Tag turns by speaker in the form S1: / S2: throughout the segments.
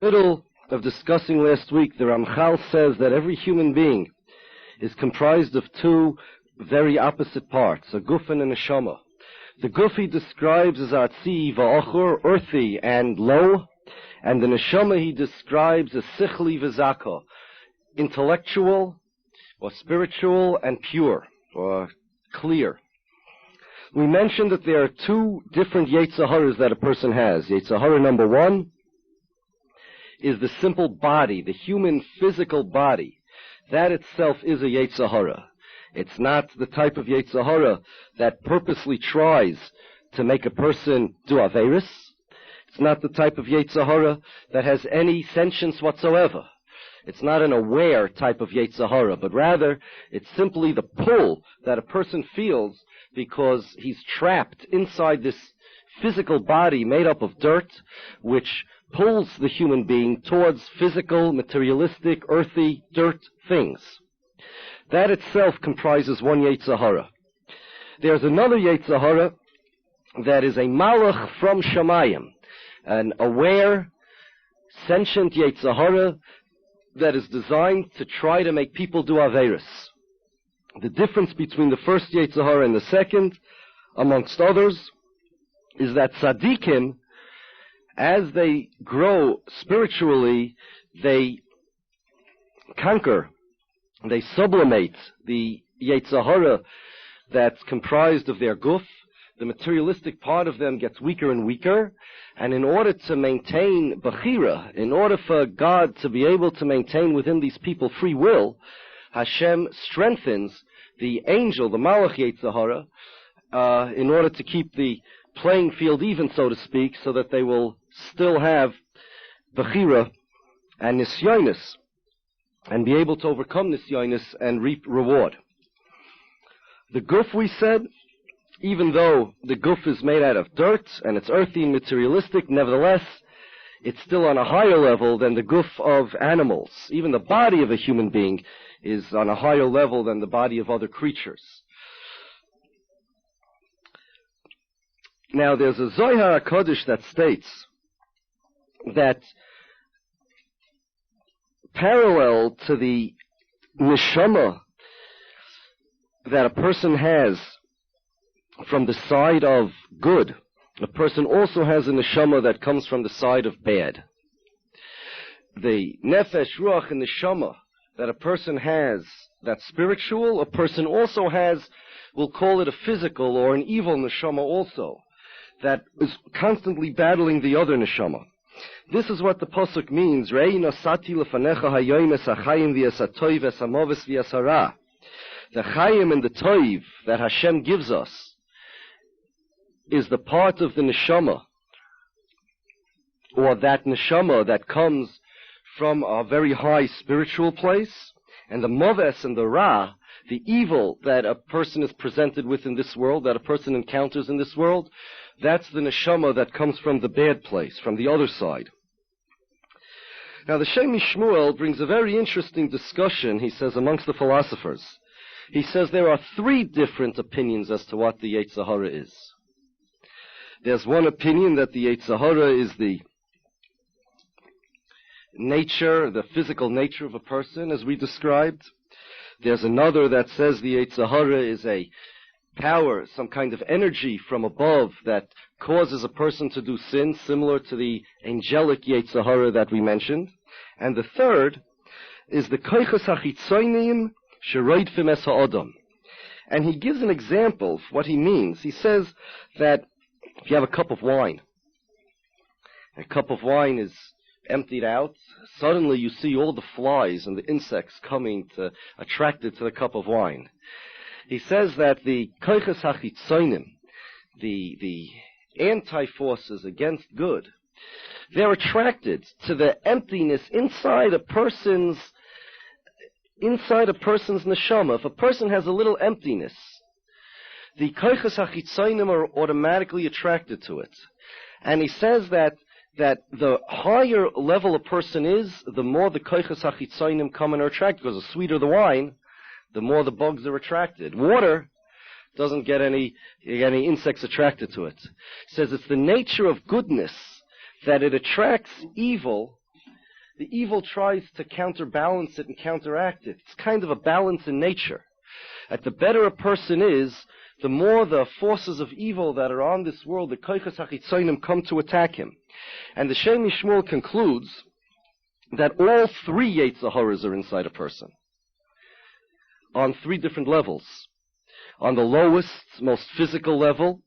S1: Middle of discussing last week, the Ramchal says that every human being is comprised of two very opposite parts, a guf and a neshama. The guf he describes as artzi va'achur, earthy and low, and the neshama he describes as sichli v'zaka, intellectual or spiritual and pure or clear. We mentioned that there are two different Yetzer that a person has. Yetzer number one is the simple body, the human physical body. That itself is a Yetzer. It's not the type of Yetzer that purposely tries to make a person do Averis. It's not the type of Yetzer that has any sentience whatsoever. It's not an aware type of Yetzer, but rather it's simply the pull that a person feels because he's trapped inside this physical body made up of dirt, which pulls the human being towards physical, materialistic, earthy, dirt things. That itself comprises one Yetzer. There's another Yetzer that is a malach from Shamayim, an aware, sentient Yetzer that is designed to try to make people do Averis. The difference between the first Yetzer and the second, amongst others, is that tzaddikim, as they grow spiritually, they conquer, they sublimate the Yetzer that's comprised of their guf. The materialistic part of them gets weaker and weaker, and in order to maintain bechira, in order for God to be able to maintain within these people free will, Hashem strengthens the angel, the malach Yetzer, in order to keep the playing field even, so to speak, so that they will still have bechira and nisyonis, and be able to overcome nisyonis and reap reward. The guf, we said, even though the guf is made out of dirt and it's earthy and materialistic, nevertheless, it's still on a higher level than the guf of animals. Even the body of a human being is on a higher level than the body of other creatures. Now, there's a Zohar HaKadosh that states that parallel to the neshama that a person has from the side of good, a person also has a neshama that comes from the side of bad. The nefesh, ruach, and neshama that a person has that's spiritual, a person also has, we'll call it a physical or an evil neshama also, that is constantly battling the other neshama. This is what the pasuk means. Rei nosati lefanecha hayoim es hachayim v'es hatoiv es hamoves v'es hara. The chayim and the toiv that Hashem gives us is the part of the neshama, or that neshama that comes from a very high spiritual place, and the moves and the ra, the evil that a person is presented with in this world, that a person encounters in this world, that's the neshama that comes from the bad place, from the other side. Now the Shem Shmuel brings a very interesting discussion, he says, amongst the philosophers. He says there are three different opinions as to what the Yetzer is. There's one opinion that the Yetzer is the nature, the physical nature of a person, as we described. There's another that says the Yetzer is a power, some kind of energy from above that causes a person to do sin, similar to the angelic Yetzer that we mentioned. And the third is the koichos hachitzonim sheroidfim es ha'odam. And he gives an example of what he means. He says that if you have a cup of wine is emptied out, suddenly you see all the flies and the insects coming to attracted to the cup of wine. He says that the koichos hachitzonim, the anti-forces against good, they're attracted to the emptiness inside a person's neshama. If a person has a little emptiness, the koichos hachitzonim are automatically attracted to it. And he says that the higher level a person is, the more the koichos hachitzonim come and are attracted, because the sweeter the wine, the more the bugs are attracted. Water doesn't get any insects attracted to it. He says it's the nature of goodness that it attracts evil the evil tries to counterbalance it and counteract it. It's kind of a balance in nature. That the better a person is, the more the forces of evil that are on this world, the koichas hachitzonim, come to attack him. And the Shem Yishmuel concludes that all three Yetzer Haras are inside a person, on three different levels. On the lowest, most physical level,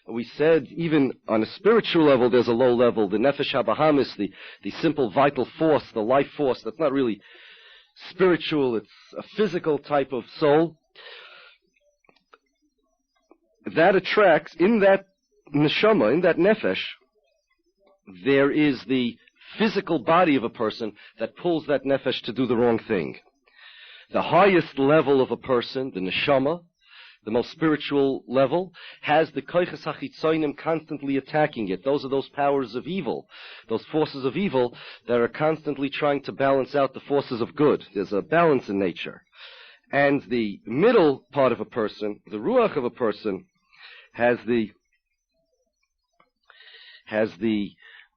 S1: we said even on a spiritual level there's a low level, the Nefesh HaBahamis, the simple vital force, the life force, that's not really spiritual, it's a physical type of soul. That attracts, in that neshama, in that nefesh, there is the physical body of a person that pulls that nefesh to do the wrong thing. The highest level of a person, the neshama, the most spiritual level, has the koiches hachitzonim constantly attacking it. Those are those powers of evil, those forces of evil that are constantly trying to balance out the forces of good. There's a balance in nature. And the middle part of a person, the ruach of a person, has the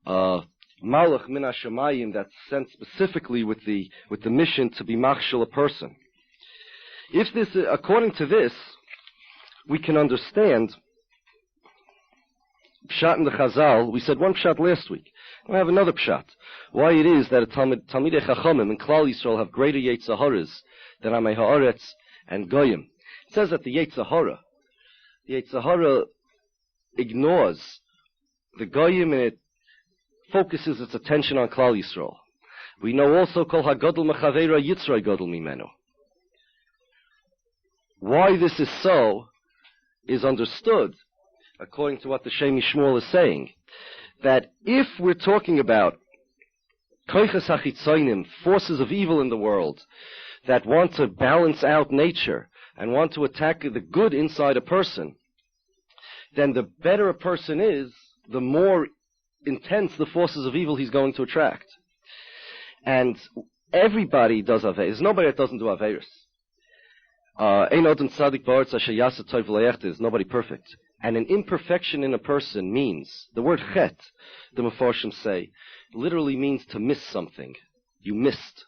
S1: malach min hashamayim that's sent specifically with the mission to be machshel a person. If this, according to this, we can understand pshat in the Chazal. We said one pshat last week. We have another pshat. Why it is that a Talmidei Chachamim in Klal Yisrael have greater Yetzer Haras than Amei Haaretz and Goyim. It says that the Yetzer Hara ignores the Goyim and it focuses its attention on Klal Yisrael. We know also Kol HaGadol Mechaveira Yitzroi Gadol Mimenu. Why this is so is understood, according to what the Shem Yishmuel is saying, that if we're talking about koiches hachitzonim, forces of evil in the world, that want to balance out nature and want to attack the good inside a person, then the better a person is, the more intense the forces of evil he's going to attract. And everybody does Averis. There's nobody that doesn't do Averis. There's nobody perfect. And an imperfection in a person means, the word chet, the Mefarshim say, literally means to miss something. You missed.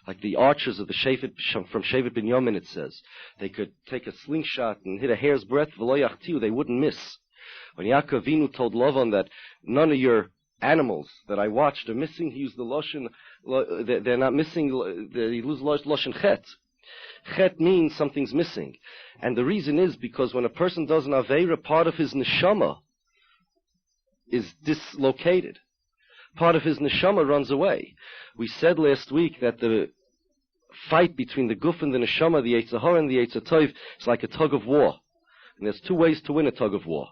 S1: Like the archers of the Shevet, from Shevet Binyamin, it says, they could take a slingshot and hit a hair's breadth, they wouldn't miss. When Yaakov Avinu told Lavan that none of your animals that I watched are missing, he used the Lashon, they're not missing, he used Lashon chet. Chet means something's missing. And the reason is because when a person does an Aveira, part of his neshama is dislocated. Part of his neshama runs away. We said last week that the fight between the guf and the neshama, the Yetzer Hara and the Yetzer Tov, is like a tug of war. And there's two ways to win a tug of war.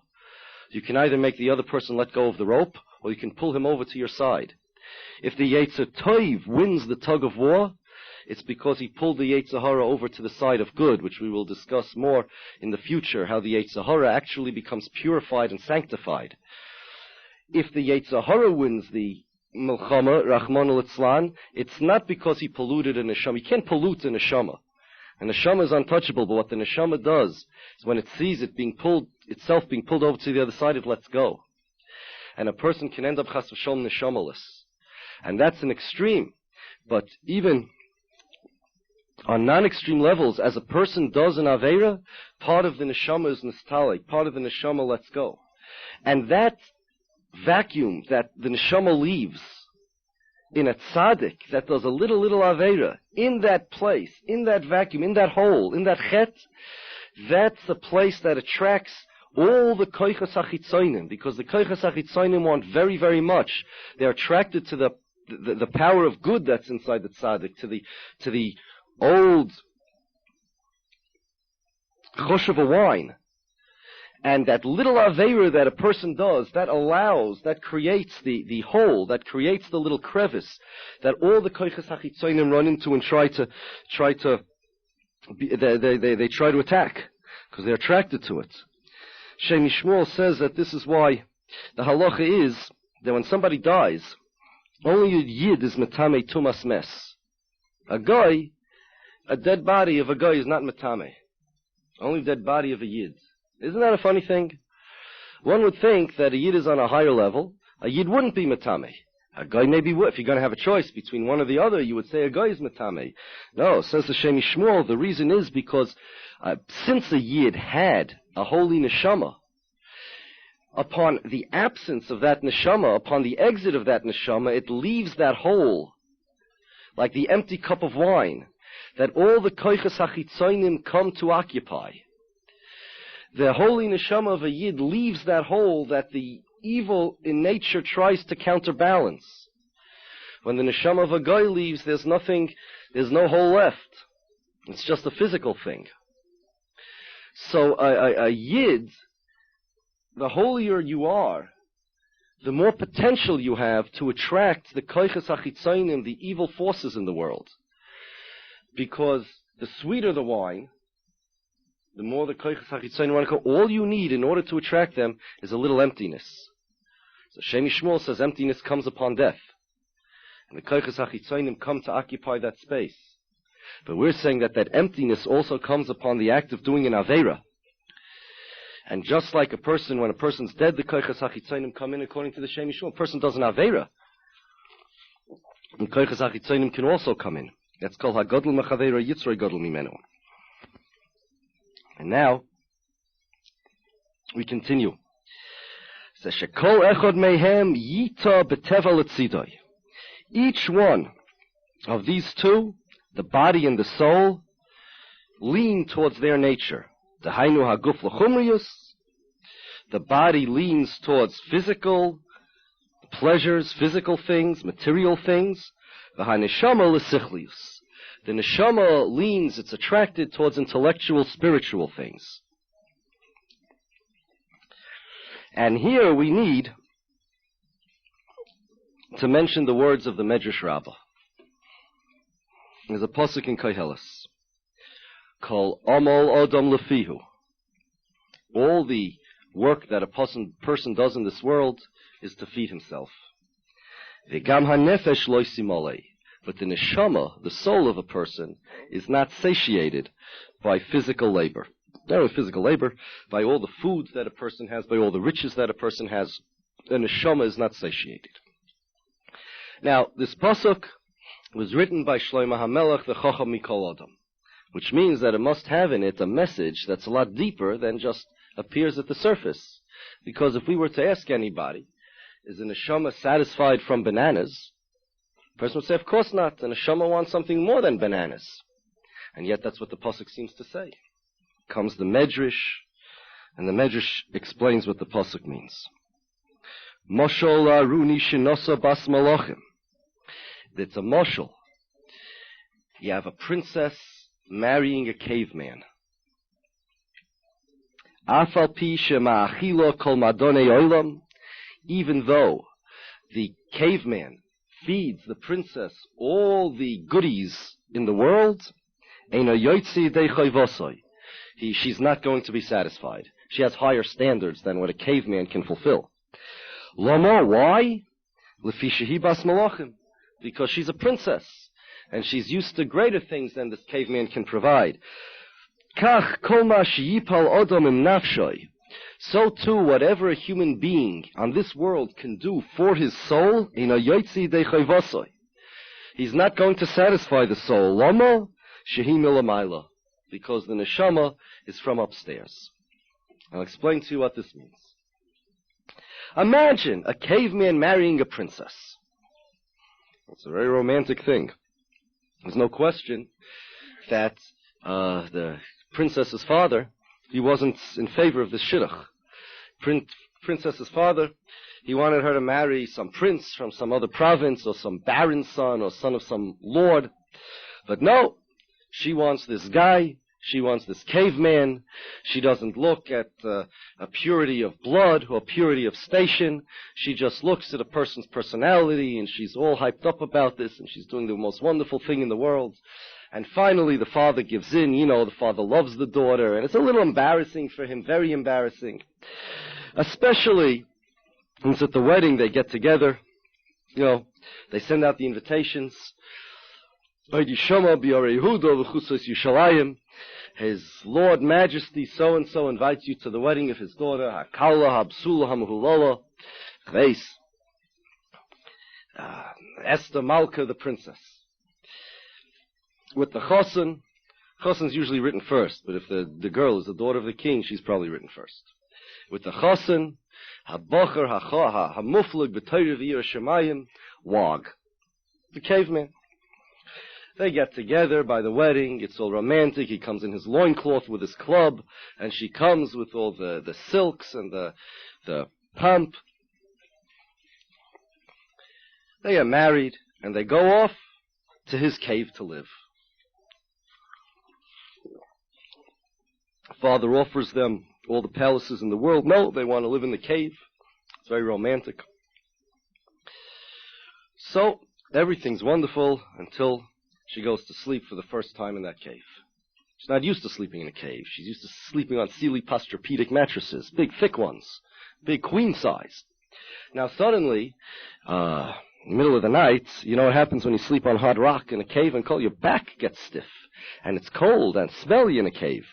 S1: You can either make the other person let go of the rope, or you can pull him over to your side. If the Yetzer Tov wins the tug of war, it's because he pulled the Yetzer Hara over to the side of good, which we will discuss more in the future, how the Yetzer Hara actually becomes purified and sanctified. If the Yetzer Hara wins the Milchama, Rahman al-Itzlan, it's not because he polluted a neshama. He can't pollute a neshama. A neshama is untouchable, but what the neshama does is when it sees it being pulled, itself being pulled over to the other side, it lets go. And a person can end up chas v'sholom neshamaless. And that's an extreme. But even on non-extreme levels, as a person does an Aveira, part of the neshama is nostalgic, part of the neshama lets go. And that vacuum that the neshama leaves in a tzaddik that does a little Aveira, in that place, in that vacuum, in that hole, in that chet, that's the place that attracts all the koiches hachitzonim, because the koiches hachitzonim want very, very much. They're attracted to the power of good that's inside the tzaddik, to the old chosh of a wine. And that little aveira that a person does, that creates the hole, that creates the little crevice, that all the koiches hachitzonim run into and they try to attack, because they're attracted to it. Shem Yishmuel says that this is why the halacha is that when somebody dies, only a yid is metame tumas mes. A dead body of a guy is not metame. Only dead body of a yid. Isn't that a funny thing? One would think that a yid is on a higher level. A yid wouldn't be metame. A guy maybe would. If you're going to have a choice between one or the other, you would say a guy is metame. No, says the Shemi Shmuel, the reason is because since a Yid had a holy neshama, upon the absence of that neshama, upon the exit of that neshama, it leaves that hole like the empty cup of wine that all the koiches hachitzonim come to occupy. The holy neshama of a Yid leaves that hole that the evil in nature tries to counterbalance. When the neshama of a guy leaves, there's no hole left. It's just a physical thing. So a Yid, the holier you are, the more potential you have to attract the koiches hachitzonim, the evil forces in the world. Because the sweeter the wine, the more the koiches hachitzonim want to go. All you need in order to attract them is a little emptiness. So Shemi Shmuel says emptiness comes upon death. And the koiches hachitzonim come to occupy that space. But we're saying that emptiness also comes upon the act of doing an aveira. And just like a person, when a person's dead, the koiches hachitzonim come in according to the Shemi Shmuel. A person does an aveira, and koiches hachitzonim can also come in. That's called hagadol mechaveira yitzroi gadol mimenu. And now we continue. Says shekol echad mehem yita beteva letzidoi. Each one of these two, the body and the soul, lean towards their nature. Dehainu haguf l'chumrius. The body leans towards physical pleasures, physical things, material things. V'haneshama l'sichlius. The neshama leans, it's attracted towards intellectual, spiritual things. And here we need to mention the words of the Medrash Rabbah. There's a pasuk in Koheles. Kol amol odom lefihu. All the work that a person does in this world is to feed himself. V'gam hanefesh lo simolei. But the neshama, the soul of a person, is not satiated by physical labor. Not only physical labor, by all the food that a person has, by all the riches that a person has. The neshama is not satiated. Now, this pasuk was written by Shlomo HaMelech, the Chacham Mikol Adam, which means that it must have in it a message that's a lot deeper than just appears at the surface. Because if we were to ask anybody, is the neshama satisfied from bananas? The person would say, of course not. The neshama wants something more than bananas. And yet that's what the pasuk seems to say. Comes the Medrash, and the Medrash explains what the pasuk means. Moshol aruni shinosa bas malachim. It's a moshel. You have a princess marrying a caveman. Afal pi shema achilo kol madonei olam. Even though the caveman feeds the princess all the goodies in the world, she's not going to be satisfied. She has higher standards than what a caveman can fulfill. Lama, why? Because she's a princess, and she's used to greater things than this caveman can provide. So too, whatever a human being on this world can do for his soul, he's not going to satisfy the soul. Lama, because the neshama is from upstairs. I'll explain to you what this means. Imagine a caveman marrying a princess. It's a very romantic thing. There's no question that the princess's father, he wasn't in favor of this shidduch. Princess's father, he wanted her to marry some prince from some other province, or some baron's son, or son of some lord. But no, she wants this guy. She wants this caveman. She doesn't look at a purity of blood or purity of station. She just looks at a person's personality, and she's all hyped up about this, and she's doing the most wonderful thing in the world. And finally, the father gives in. The father loves the daughter, and it's a little embarrassing for him, very embarrassing. Especially since at the wedding they get together. They send out the invitations. His Lord Majesty so-and-so invites you to the wedding of his daughter. Esther Malka, the princess. With the chosen, chosen's usually written first, but if the girl is the daughter of the king, she's probably written first. With the chosen, ha-bocher ha-muflig b'toyre v'yir shemayim, Wag, the caveman. They get together by the wedding. It's all romantic. He comes in his loincloth with his club, and she comes with all the silks and the pomp. They are married, and they go off to his cave to live. Father offers them all the palaces in the world. No, they want to live in the cave. It's very romantic. So, everything's wonderful until she goes to sleep for the first time in that cave. She's not used to sleeping in a cave. She's used to sleeping on Sealy Posturepedic mattresses, big thick ones, big queen size. Now suddenly, in the middle of the night, you know what happens when you sleep on hard rock in a cave and cold? Your back gets stiff, and it's cold and smelly in a cave.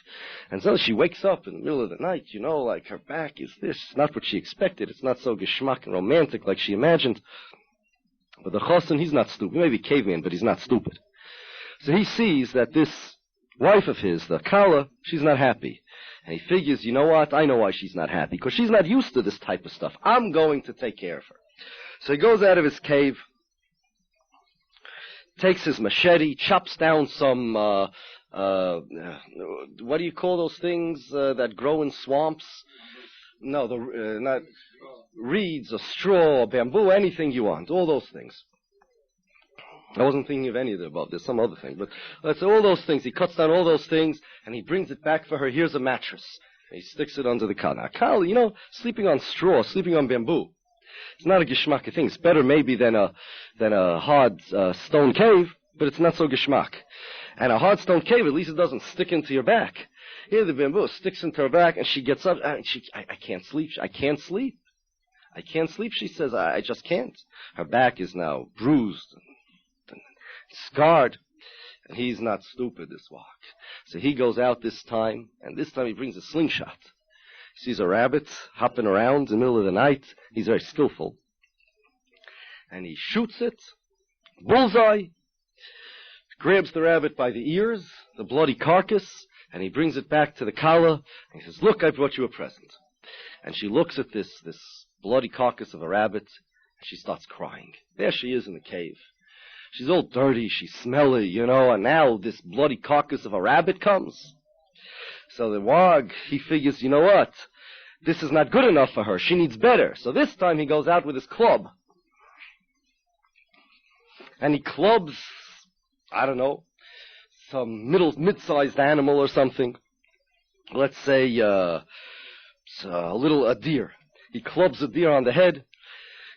S1: And so she wakes up in the middle of the night, you know, like her back is this, not what she expected. It's not so geschmack and romantic like she imagined. But the chosen, he's not stupid. He may be caveman, but he's not stupid. So he sees that this wife of his, the Kala, she's not happy. And he figures, you know what? I know why she's not happy, because she's not used to this type of stuff. I'm going to take care of her. So he goes out of his cave, takes his machete, chops down some, what do you call those things that grow in swamps? No, not reeds or straw or bamboo, anything you want, all those things. I wasn't thinking of any of the above. There's some other thing. But let's say all those things. He cuts down all those things, and he brings it back for her. Here's a mattress. And he sticks it under the Kala. Now, Kala, you know, sleeping on straw, sleeping on bamboo, it's not a geschmack thing. It's better maybe than a hard stone cave, but it's not so geschmack. And a hard stone cave, at least it doesn't stick into your back. Here, the bamboo sticks into her back, and she gets up, and I can't sleep. I can't sleep. I can't sleep, she says. I just can't. Her back is now bruised and scarred. And he's not stupid, this walk. So he goes out this time, and this time he brings a slingshot. He sees a rabbit hopping around in the middle of the night. He's very skillful. And he shoots it, bullseye, grabs the rabbit by the ears, the bloody carcass, and he brings it back to the Kala, and he says, look, I brought you a present. And she looks at this bloody carcass of a rabbit, and she starts crying. There she is in the cave. She's all dirty, she's smelly, you know, and now this bloody carcass of a rabbit comes. So the Wag, he figures, you know what? This is not good enough for her. She needs better. So this time he goes out with his club. And he clubs, I don't know, some mid-sized animal or something. Let's say a deer. He clubs a deer on the head.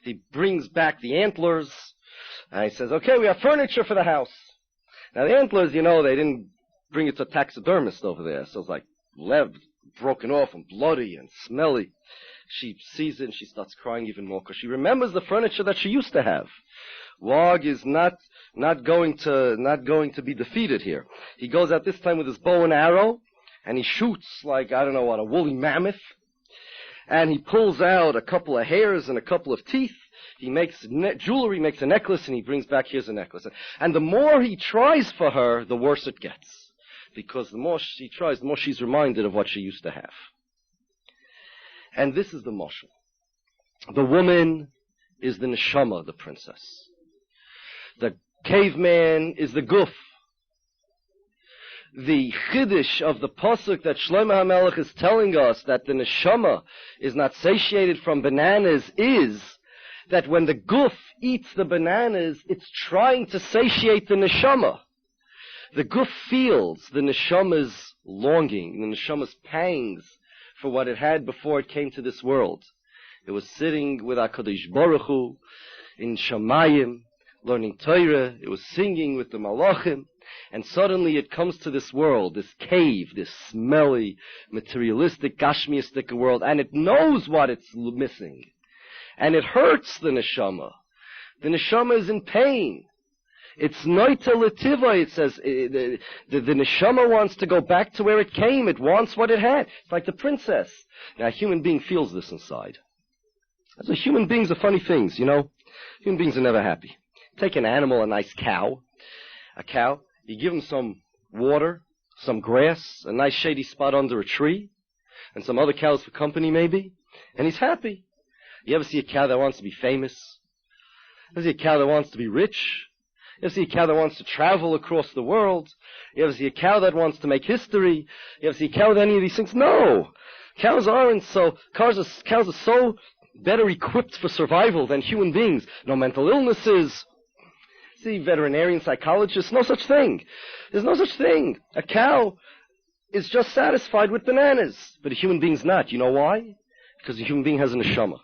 S1: He brings back the antlers. And he says, okay, we have furniture for the house. Now the antlers, you know, they didn't bring it to a taxidermist over there. So it's like broken off and bloody and smelly. She sees it and she starts crying even more because she remembers the furniture that she used to have. Wag is not going to be defeated here. He goes out this time with his bow and arrow, and he shoots like, I don't know what, a woolly mammoth. And he pulls out a couple of hairs and a couple of teeth. He makes jewelry, makes a necklace, and he brings back, here's a necklace. And the more he tries for her, the worse it gets. Because the more she tries, the more she's reminded of what she used to have. And this is the mashal. The woman is the neshama, the princess. The caveman is the guf. The chiddush of the pasuk that Shlomo HaMelech is telling us that the neshama is not satiated from bananas is that when the guf eats the bananas, it's trying to satiate the neshama. The guf feels the neshama's longing, the neshama's pangs for what it had before it came to this world. It was sitting with HaKadosh Baruch Hu in Shamayim, learning Torah. It was singing with the Malachim. And suddenly it comes to this world, this cave, this smelly, materialistic, gashmiistic world, and it knows what it's missing. And it hurts the neshama. The neshama is in pain. It's noita letiva, it says. The neshama wants to go back to where it came. It wants what it had. It's like the princess. Now, a human being feels this inside. As a human beings are funny things, you know. Human beings are never happy. Take an animal, a nice cow. A cow, you give him some water, some grass, a nice shady spot under a tree, and some other cows for company maybe, and he's happy. You ever see a cow that wants to be famous? You ever see a cow that wants to be rich? You ever see a cow that wants to travel across the world? You ever see a cow that wants to make history? You ever see a cow with any of these things? No! Cows aren't so, cows are so better equipped for survival than human beings. No mental illnesses. See, veterinarian psychologists, no such thing. There's no such thing. A cow is just satisfied with bananas, but a human being's not. You know why? Because a human being has a neshama.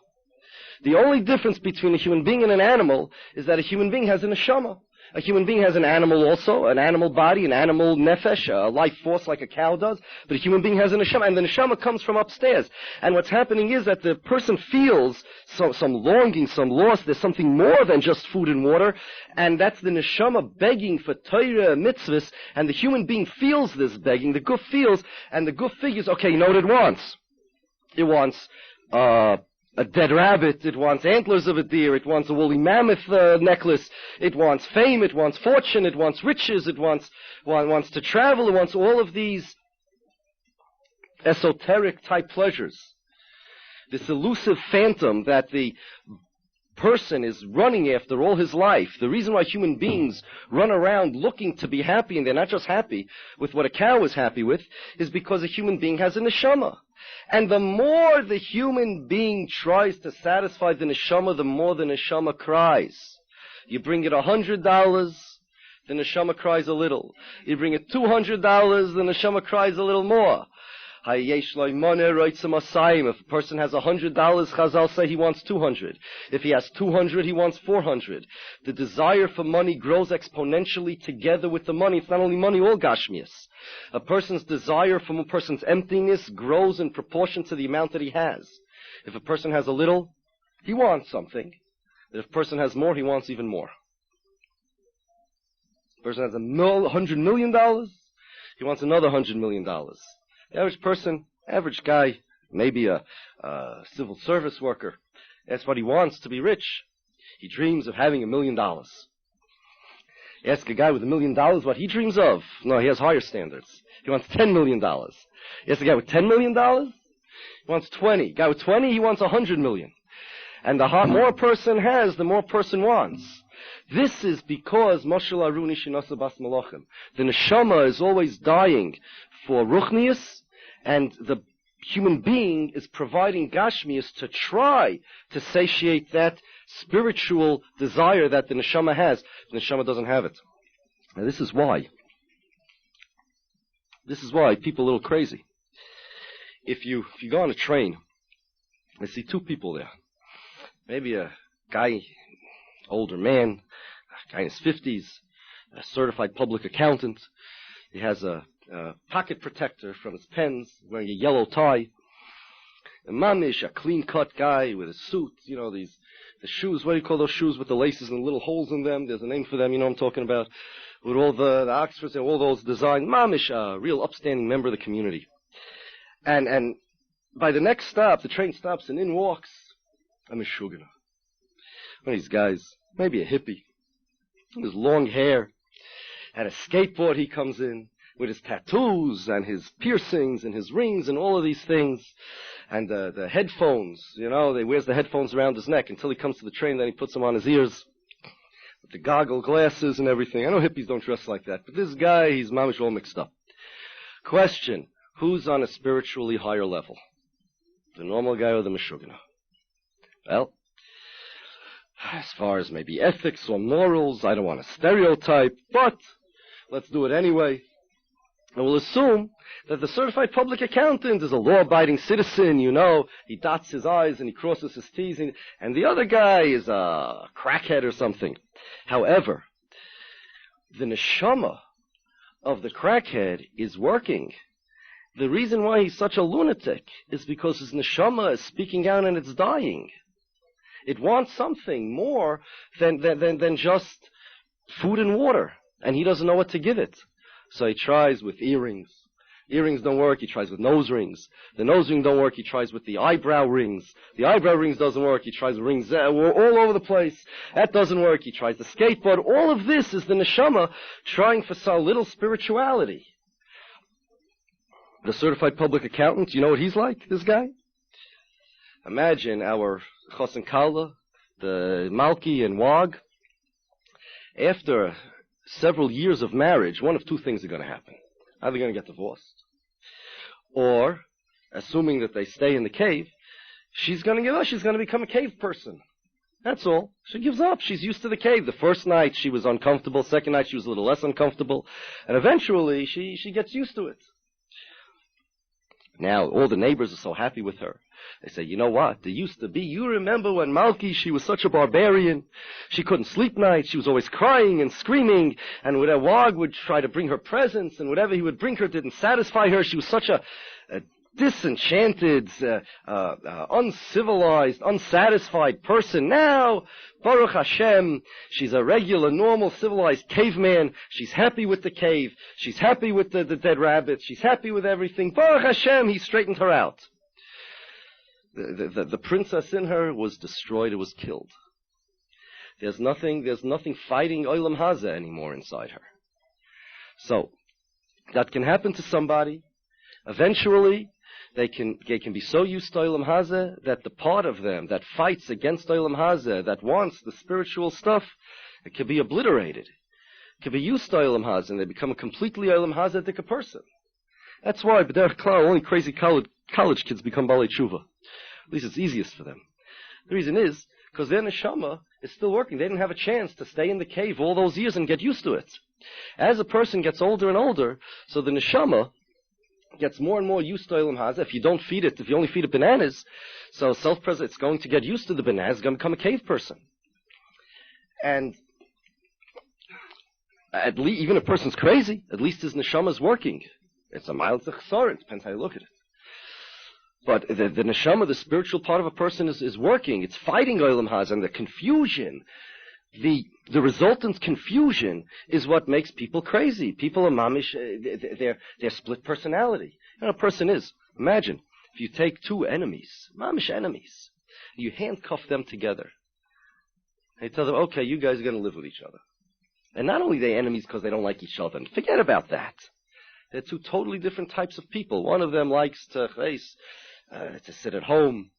S1: The only difference between a human being and an animal is that a human being has a neshama. A human being has an animal also, an animal body, an animal nefesh, a life force like a cow does, but a human being has a neshama, and the neshama comes from upstairs. And what's happening is that the person feels some longing, some loss, there's something more than just food and water, and that's the neshama begging for Torah, mitzvahs, and the human being feels this begging, the guf feels, and the guf figures, okay, you know what it wants? It wants, a dead rabbit, it wants antlers of a deer, it wants a woolly mammoth necklace, it wants fame, it wants fortune, it wants riches, it wants to travel, it wants all of these esoteric type pleasures. This elusive phantom that the person is running after all his life. The reason why human beings run around looking to be happy, and they're not just happy with what a cow is happy with, is because a human being has a neshama. And the more the human being tries to satisfy the neshama, the more the neshama cries. You bring it $100, the neshama cries a little. You bring it $200, the neshama cries a little more. If a person has $100, Chazal say he wants 200. If he has 200, he wants 400. The desire for money grows exponentially together with the money. It's not only money, all gashmias. A person's desire from a person's emptiness grows in proportion to the amount that he has. If a person has a little, he wants something. If a person has more, he wants even more. If a person has $100 million, he wants another $100 million. The average person, average guy, maybe a civil service worker, that's what he wants to be rich. He dreams of having $1 million. Ask a guy with $1 million what he dreams of. No, he has higher standards. He wants $10 million. Ask a guy with $10 million, he wants 20. Guy with 20, he wants 100 million. And the more a person has, the more a person wants. This is because Moshel Aruni Shinasa Bas Malachim. The neshama is always dying for ruchnius, and the human being is providing gashmius to try to satiate that spiritual desire that the neshama has. The neshama doesn't have it. And this is why. This is why people are a little crazy. If you go on a train, I see two people there. Maybe a guy, older man, a guy in his 50s, a certified public accountant. He has a pocket protector from his pens, wearing a yellow tie. A mamish, a clean-cut guy with a suit, you know, the shoes, what do you call those shoes with the laces and little holes in them? There's a name for them, you know what I'm talking about. With all the Oxfords and all those designs. Mamish, a real upstanding member of the community. And by the next stop, the train stops and in walks a mishugana. One of these guys, maybe a hippie, with his long hair, and a skateboard he comes in, with his tattoos and his piercings and his rings and all of these things, and the headphones, you know, he wears the headphones around his neck until he comes to the train, then he puts them on his ears, with the goggle glasses and everything. I know hippies don't dress like that, but this guy, he's mamish all mixed up. Question, who's on a spiritually higher level? The normal guy or the mishugana? Well, as far as maybe ethics or morals, I don't want to stereotype, but let's do it anyway. And we'll assume that the certified public accountant is a law-abiding citizen, you know. He dots his I's and he crosses his T's, and the other guy is a crackhead or something. However, the neshama of the crackhead is working. The reason why he's such a lunatic is because his neshama is speaking out and it's dying. It wants something more than just food and water, and he doesn't know what to give it. So he tries with earrings, Earrings don't work, he tries with nose rings. The nose ring don't work, he tries with the eyebrow rings. The eyebrow rings doesn't work, he tries with rings all over the place. That doesn't work, he tries the skateboard. All of this is the neshama trying for some little spirituality. The certified public accountant, you know what he's like, this guy? Imagine our Chos and Kala, the Malki and Wag. After several years of marriage, one of two things are going to happen. Either going to get divorced, or, assuming that they stay in the cave, she's going to give up. She's going to become a cave person. That's all. She gives up. She's used to the cave. The first night she was uncomfortable. Second night she was a little less uncomfortable. And eventually she gets used to it. Now, all the neighbors are so happy with her. They say, you know what? There used to be, you remember when Malki, she was such a barbarian. She couldn't sleep nights. She was always crying and screaming. And when a Wag would try to bring her presents, and whatever he would bring her didn't satisfy her. She was such a disenchanted, uncivilized, unsatisfied person. Now, Baruch Hashem, she's a regular, normal, civilized caveman. She's happy with the cave. She's happy with the dead rabbits. She's happy with everything. Baruch Hashem, he straightened her out. The princess in her was destroyed. It was killed. There's nothing fighting Olam Hazeh anymore inside her. So, that can happen to somebody. Eventually, they can be so used to Olam Hazeh that the part of them that fights against Olam Hazeh, that wants the spiritual stuff, it can be obliterated. It can be used to Olam Hazeh, and they become a completely Olam Hazeh-dika person. That's why, Derech Hashem, only crazy college kids become Balei Tshuva. At least it's easiest for them. The reason is, because their neshama is still working. They didn't have a chance to stay in the cave all those years and get used to it. As a person gets older and older, so the neshama gets more and more used to Olam Hazeh. If you don't feed it, if you only feed it bananas, so it's going to get used to the bananas, it's going to become a cave person. And even if a person's crazy, at least his neshama is working. It's a mild chesar, it depends how you look at it. But the neshama, the spiritual part of a person is working. It's fighting Olam Hazeh, and the confusion, the resultant confusion is what makes people crazy. People are mamish, they're split personality. You know, a person is, imagine, if you take two enemies, mamish enemies, you handcuff them together. And you tell them, okay, you guys are going to live with each other. And not only are they enemies because they don't like each other, forget about that. They're two totally different types of people. One of them likes to sit at home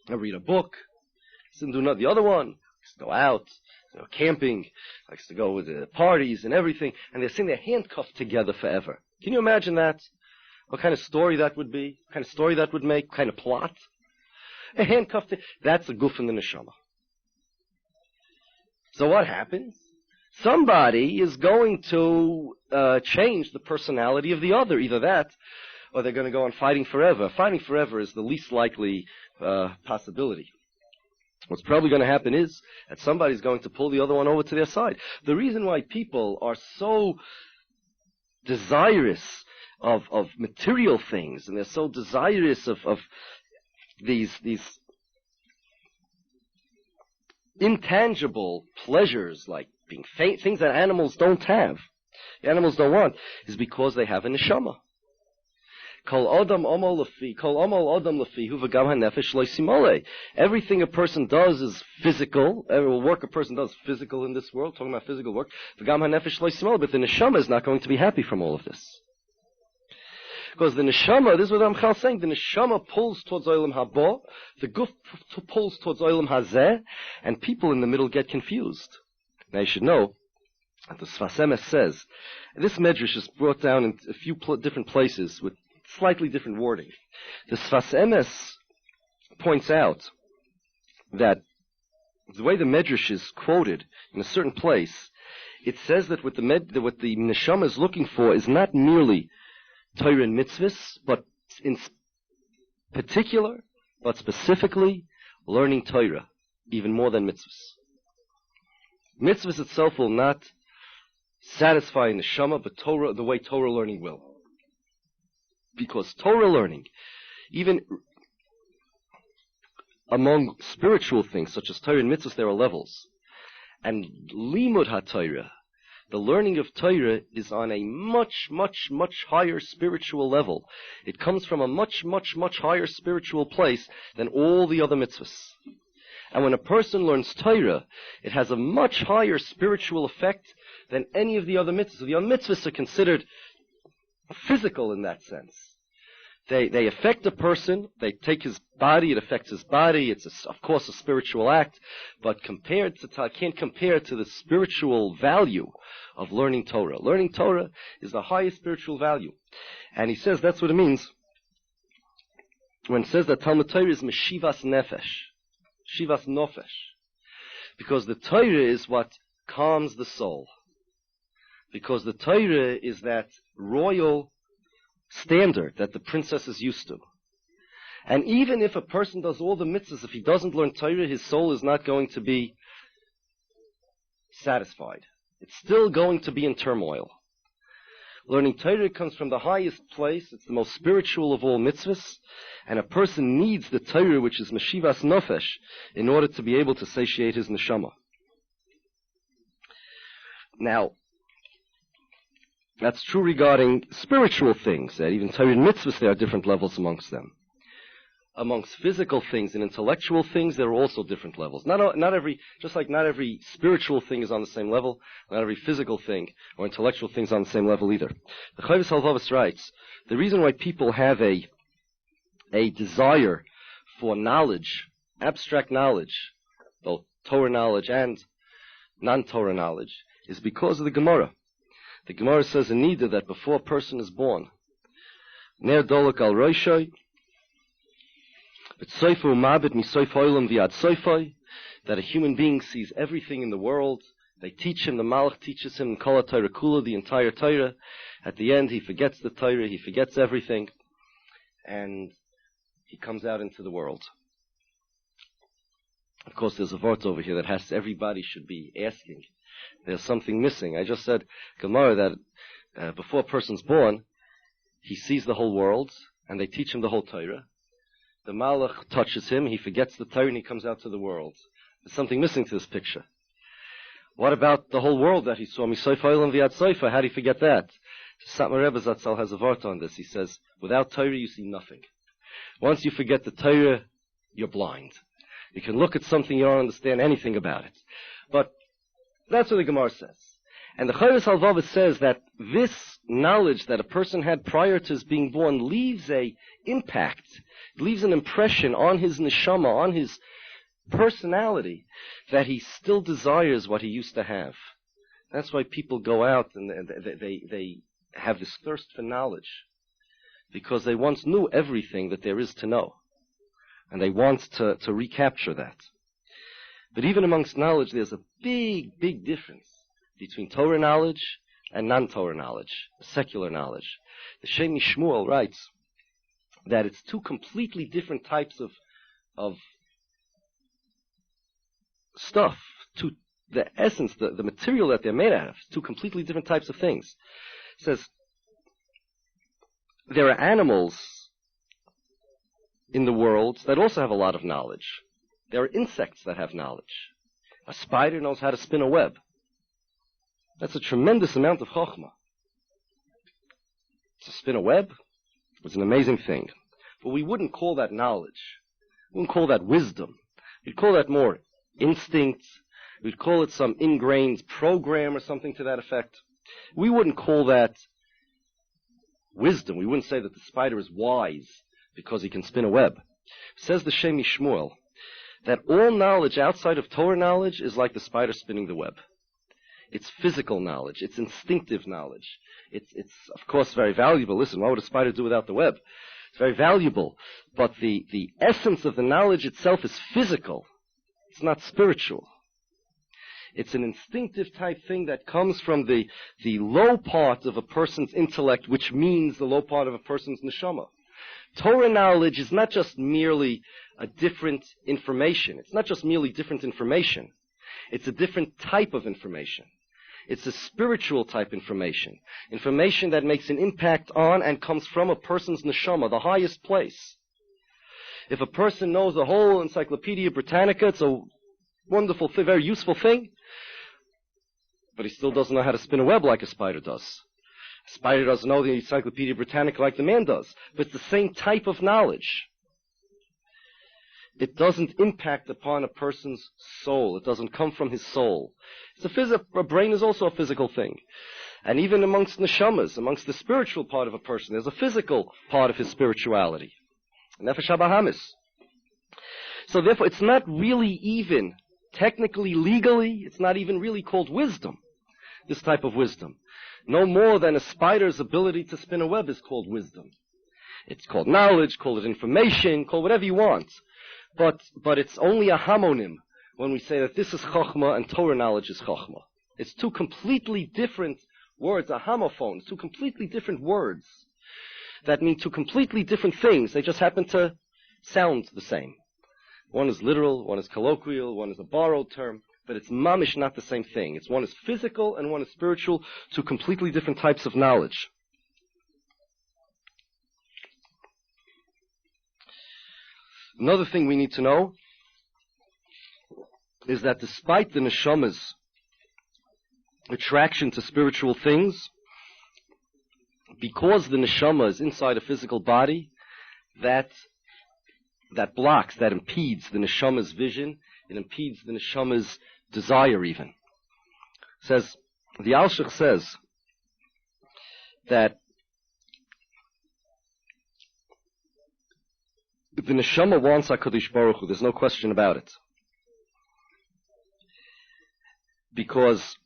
S1: and read a book. Doesn't do nothing. The other one likes to go out, camping, likes to go with the parties and everything. And they're sitting there handcuffed together forever. Can you imagine that? What kind of story that would be? What kind of story that would make? What kind of plot? A handcuffed. That's a goof in the neshama. So what happens? Somebody is going to change the personality of the other. Either that, or they're going to go on fighting forever. Fighting forever is the least likely possibility. What's probably going to happen is that somebody's going to pull the other one over to their side. The reason why people are so desirous of material things, and they're so desirous of these intangible pleasures, like being things that animals don't have, the animals don't want, is because they have a neshama. Everything a person does is physical. Every work a person does is physical in this world, talking about physical work. But the neshama is not going to be happy from all of this. Because the neshama, this is what Ramchal is saying, the neshama pulls towards Olam Haba, the guf pulls towards Olam Hazeh, and people in the middle get confused. Now you should know that the Sfas Emes says, this medrash is brought down in a few different places with slightly different wording. The Sfas Emes points out that the way the medrash is quoted in a certain place, it says that what the neshama is looking for is not merely Torah and mitzvahs, but in particular, but specifically, learning Torah, even more than mitzvahs. Mitzvahs itself will not satisfy neshama, but Torah, the way Torah learning will. Because Torah learning, even among spiritual things, such as Torah and mitzvahs, there are levels. And limud ha-Torah, The learning of Torah is on a much, much, much higher spiritual level. It comes from a much, much, much higher spiritual place than all the other mitzvahs. And when a person learns Torah, it has a much higher spiritual effect than any of the other mitzvahs. The other mitzvahs are considered physical in that sense. They affect a person, they take his body, it affects his body, it's of course a spiritual act, but I can't compare to the spiritual value of learning Torah. Learning Torah is the highest spiritual value. And he says that's what it means when it says that Talmud Torah is meshivas nefesh, shivas nofesh, because the Torah is what calms the soul. Because the Torah is that royal standard that the princess is used to. And even if a person does all the mitzvahs, if he doesn't learn Torah, his soul is not going to be satisfied. It's still going to be in turmoil. Learning Torah comes from the highest place. It's the most spiritual of all mitzvahs. And a person needs the Torah, which is meshivas nofesh, in order to be able to satiate his neshama. Now, that's true regarding spiritual things. Even Torah and mitzvahs, there are different levels amongst them. Amongst physical things and intellectual things, there are also different levels. Just like not every spiritual thing is on the same level, not every physical thing or intellectual thing is on the same level either. The Chovos HaLevavos writes, the reason why people have a desire for knowledge, abstract knowledge, both Torah knowledge and non-Torah knowledge, is because of the Gemara. The Gemara says in Nida that before a person is born, Ner dolok al roishoi, b'tsoifu umabit misoif oilam v'ad soifoi, that a human being sees everything in the world. They teach him, the Malach teaches him Kol HaTorah Kula, the entire Torah. At the end, he forgets the Torah, he forgets everything, and he comes out into the world. Of course, there's a vort over here that everybody should be asking. There's something missing. I just said, Gemara, that before a person's born, he sees the whole world, and they teach him the whole Torah. The Malach touches him, he forgets the Torah, and he comes out to the world. There's something missing to this picture. What about the whole world that he saw? Misoif oilam v'ad soifa, how do you forget that? Satmar Rebbe Zatzal has a vart on this. He says, without Torah, you see nothing. Once you forget the Torah, you're blind. You can look at something, you don't understand anything about it. But that's what the Gemara says. And the Chovos HaLevavos says that this knowledge that a person had prior to his being born leaves an impact, leaves an impression on his neshama, on his personality, that he still desires what he used to have. That's why people go out and they have this thirst for knowledge, because they once knew everything that there is to know, and they want to recapture that. But even amongst knowledge, there's a big, big difference between Torah knowledge and non-Torah knowledge, secular knowledge. The Shemi Shmuel writes that it's two completely different types of stuff, the essence, the material that they're made out of, two completely different types of things. It says, there are animals in the world that also have a lot of knowledge. There are insects that have knowledge. A spider knows how to spin a web. That's a tremendous amount of chokhmah. To spin a web was an amazing thing. But we wouldn't call that knowledge. We wouldn't call that wisdom. We'd call that more instinct. We'd call it some ingrained program or something to that effect. We wouldn't call that wisdom. We wouldn't say that the spider is wise because he can spin a web. Says the Shemi Shmuel that all knowledge outside of Torah knowledge is like the spider spinning the web. It's physical knowledge. It's instinctive knowledge. It's of course very valuable. Listen, what would a spider do without the web? It's very valuable. But the essence of the knowledge itself is physical. It's not spiritual. It's an instinctive type thing that comes from the low part of a person's intellect, which means the low part of a person's neshama. Torah knowledge is not just merely a different information. It's not just merely different information. It's a different type of information. It's a spiritual type information. Information that makes an impact on and comes from a person's neshama, the highest place. If a person knows the whole Encyclopedia Britannica, it's a wonderful thing, very useful thing. but he still doesn't know how to spin a web like a spider does. A spider doesn't know the Encyclopedia Britannica like the man does, but it's the same type of knowledge. It doesn't impact upon a person's soul. It doesn't come from his soul. A brain is also a physical thing. And even amongst neshamas, amongst the spiritual part of a person, there's a physical part of his spirituality. Nefesh habahamis. So therefore, it's not really even, technically, legally, it's not even really called wisdom, this type of wisdom. No more than a spider's ability to spin a web is called wisdom. It's called knowledge, call it information, call whatever you want. But it's only a homonym when we say that this is chokhmah and Torah knowledge is chokhmah. It's two completely different words, a homophone, two completely different words that mean two completely different things. They just happen to sound the same. One is literal, one is colloquial, one is a borrowed term, but it's mamish not the same thing. It's one is physical and one is spiritual, two completely different types of knowledge. Another thing we need to know is that despite the neshama's attraction to spiritual things, because the neshama is inside a physical body, that blocks, that impedes the neshama's vision, it impedes the neshama's desire even. The Alshich says that the neshama wants HaKadosh Baruch Hu, there's no question about it. Because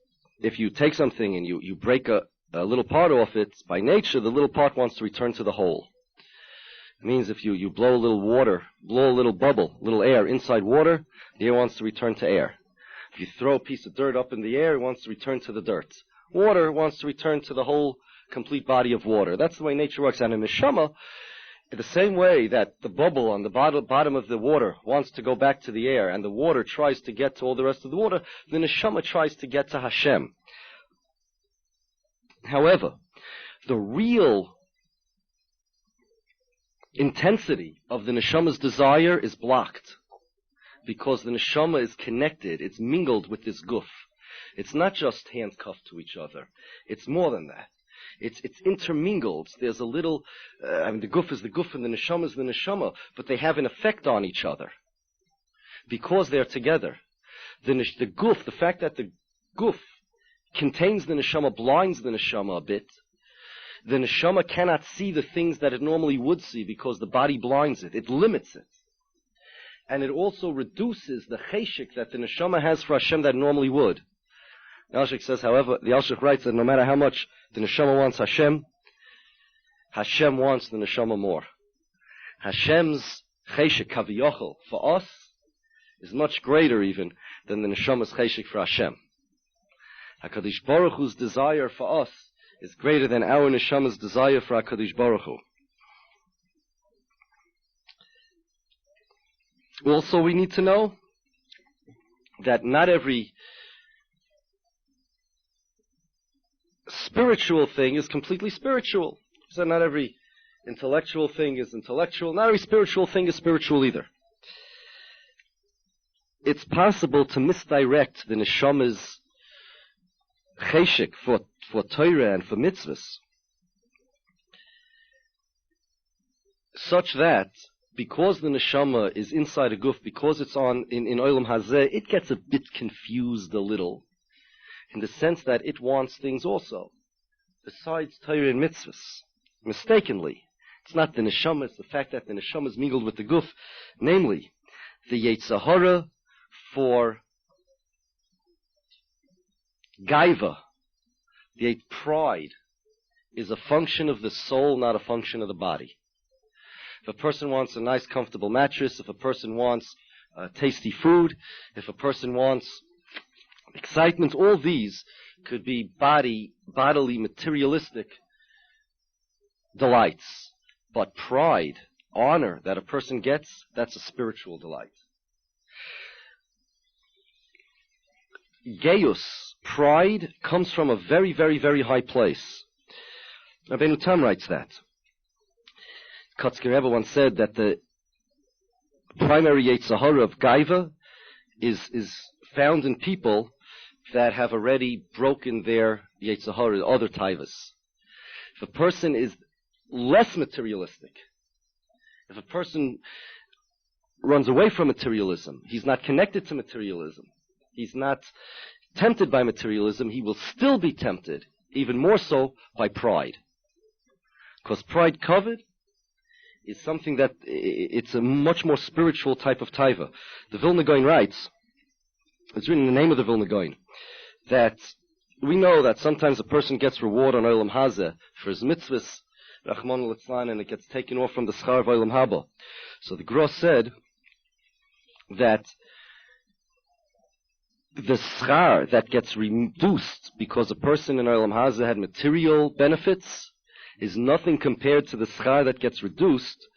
S1: if you take something and you break a little part off it, by nature the little part wants to return to the whole. It means if you blow a little water, blow a little bubble, little air inside water, the air wants to return to air. If you throw a piece of dirt up in the air, it wants to return to the dirt. Water wants to return to the whole complete body of water. That's the way nature works. And in neshama, in the same way that the bubble on the bottom of the water wants to go back to the air, and the water tries to get to all the rest of the water, the neshama tries to get to Hashem. However, the real intensity of the neshama's desire is blocked, because the neshama is connected, it's mingled with this guf. It's not just hands cuffed to each other. It's more than that. It's intermingled. There's a little, the guf is the guf and the neshama is the neshama, but they have an effect on each other because they're together. The guf, the fact that the guf contains the neshama, blinds the neshama a bit. The neshama cannot see the things that it normally would see because the body blinds it. It limits it. And it also reduces the cheshik that the neshama has for Hashem that it normally would. The Alshich says, however, the Alshich writes that no matter how much the neshama wants Hashem, Hashem wants the neshama more. Hashem's cheshik kaviyochel for us is much greater even than the neshama's cheshik for Hashem. HaKadosh Baruch Hu's desire for us is greater than our neshama's desire for HaKadosh Baruch Hu. Also, we need to know that not every spiritual thing is completely spiritual. So not every intellectual thing is intellectual. Not every spiritual thing is spiritual either. It's possible to misdirect the neshama's cheshik for Torah and for mitzvahs, such that because the neshama is inside a guf, because it's in Olam Hazeh, it gets a bit confused a little, in the sense that it wants things also, besides Torah and mitzvahs, mistakenly. It's not the neshama, it's the fact that the neshama is mingled with the guf, namely, the Yetzer Hara for gaiva, the pride, is a function of the soul, not a function of the body. If a person wants a nice, comfortable mattress, if a person wants tasty food, if a person wants excitement, all these could be bodily, materialistic delights. But pride, honor that a person gets, that's a spiritual delight. Geus, pride, comes from a very, very, very high place. Rabbeinu Tam writes that. Kotzker Rebbe once said that the primary Yetzer Hara of Gaiva is found in people that have already broken their Yetzer Hara, other taivas. If a person is less materialistic, if a person runs away from materialism, he's not connected to materialism, he's not tempted by materialism, he will still be tempted, even more so, by pride. Because pride, kavod, is something that, it's a much more spiritual type of taiva. The Vilna Gaon writes, it's written in the name of the Vilna Gaon, that we know that sometimes a person gets reward on Olam Hazeh for his mitzvahs, Rachmana litzlan, and it gets taken off from the schar of Olam Haba. So the Gros said that the schar that gets reduced because a person in Olam Hazeh had material benefits is nothing compared to the schar that gets reduced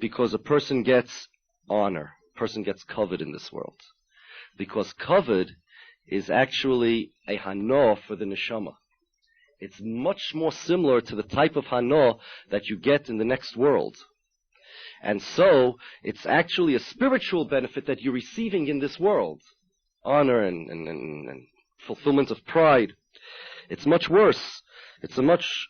S1: because a person gets honor, a person gets kavod in this world. Because kavod is actually a hana for the neshama. It's much more similar to the type of hana that you get in the next world. And so, it's actually a spiritual benefit that you're receiving in this world. Honor and fulfillment of pride. It's much worse. It's a much,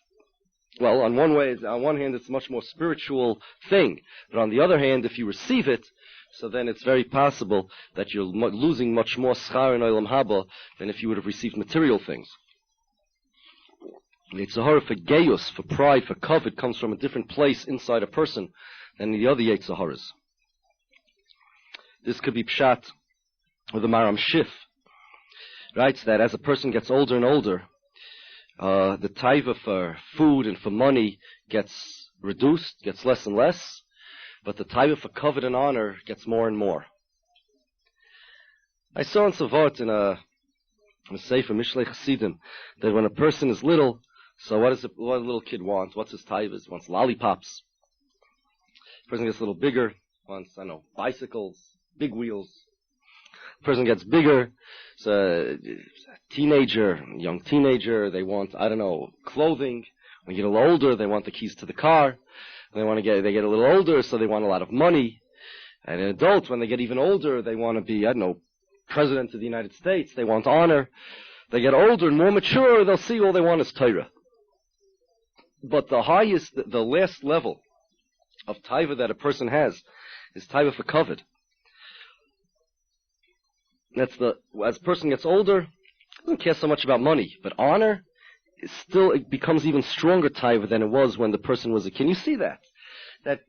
S1: well, on one hand, it's a much more spiritual thing. But on the other hand, if you receive it, so then it's very possible that you're losing much more schar in Olam Haba than if you would have received material things. The Yetzer Hara for geus, for pride, for kavod, comes from a different place inside a person than the other Yetzer Haras. This could be pshat with the Maram Shif, writes that as a person gets older and older, the taiva for food and for money gets reduced, gets less and less, but the taiva for kavod and honor gets more and more. I saw in Savot in a sefer Mishlei Chassidim that when a person is little, so what does a little kid want? What's his taiva? He wants lollipops. The person gets a little bigger, wants, I don't know, bicycles, big wheels. The person gets bigger, so a teenager, young teenager, they want, I don't know, clothing. When you get a little older, they want the keys to the car. They get a little older, so they want a lot of money. And an adult, when they get even older, they want to be, I don't know, president of the United States. They want honor. They get older and more mature, they'll see all they want is Torah. But the highest, the last level of taiva that a person has is taiva for kavod. As a person gets older, doesn't care so much about money, but honor is still, it becomes even stronger taiva than it was when the person was a kid. Can you see that?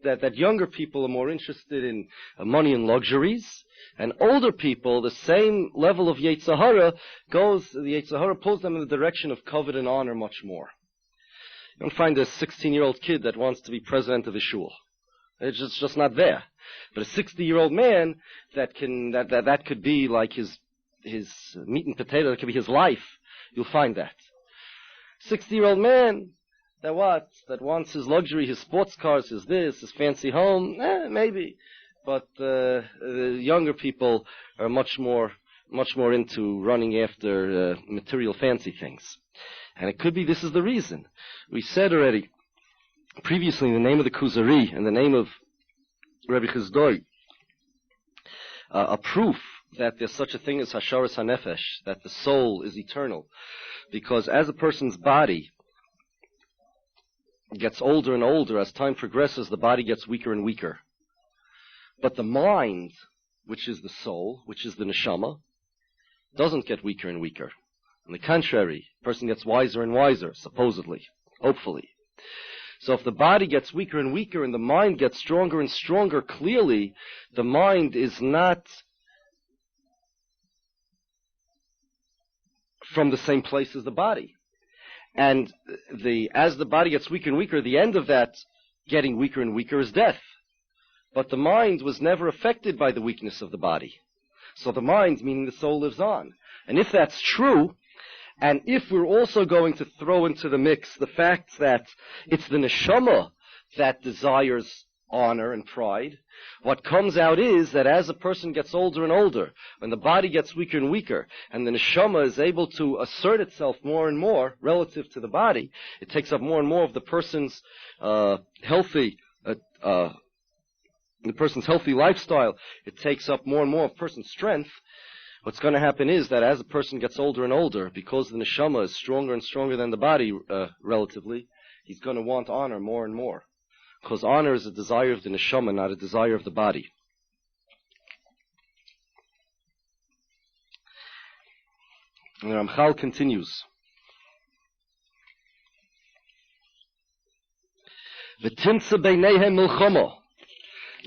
S1: That younger people are more interested in money and luxuries, and older people, the same level of Yetzer Hara the Yetzer Hara pulls them in the direction of kavod and honor much more. You don't find a 16-year-old kid that wants to be president of his shul. It's just not there. But a 60-year-old man that could be like his meat and potato, that could be his life. You'll find that. 60-year-old man that wants his luxury, his sports cars, his fancy home, maybe. But the younger people are much more into running after material fancy things. And it could be this is the reason. We said already previously in the name of the Kuzari and the name of Rabbi Chizdoi, a proof that there's such a thing as Hasharas HaNefesh, that the soul is eternal. Because as a person's body gets older and older, as time progresses, the body gets weaker and weaker. But the mind, which is the soul, which is the neshama, doesn't get weaker and weaker. On the contrary, the person gets wiser and wiser, supposedly, hopefully. So if the body gets weaker and weaker and the mind gets stronger and stronger, clearly the mind is not from the same place as the body. And as the body gets weaker and weaker, the end of that getting weaker and weaker is death. But the mind was never affected by the weakness of the body. So the mind, meaning the soul, lives on. And if that's true, and if we're also going to throw into the mix the fact that it's the neshama that desires honor and pride, what comes out is that as a person gets older and older, when the body gets weaker and weaker, and the neshama is able to assert itself more and more relative to the body, it takes up more and more of the person's healthy lifestyle, it takes up more and more of a person's strength. What's going to happen is that as a person gets older and older, because the neshama is stronger and stronger than the body relatively, he's going to want honor more and more. Because honor is a desire of the neshama, not a desire of the body. And Ramchal continues. V'timtza beineihem milchama.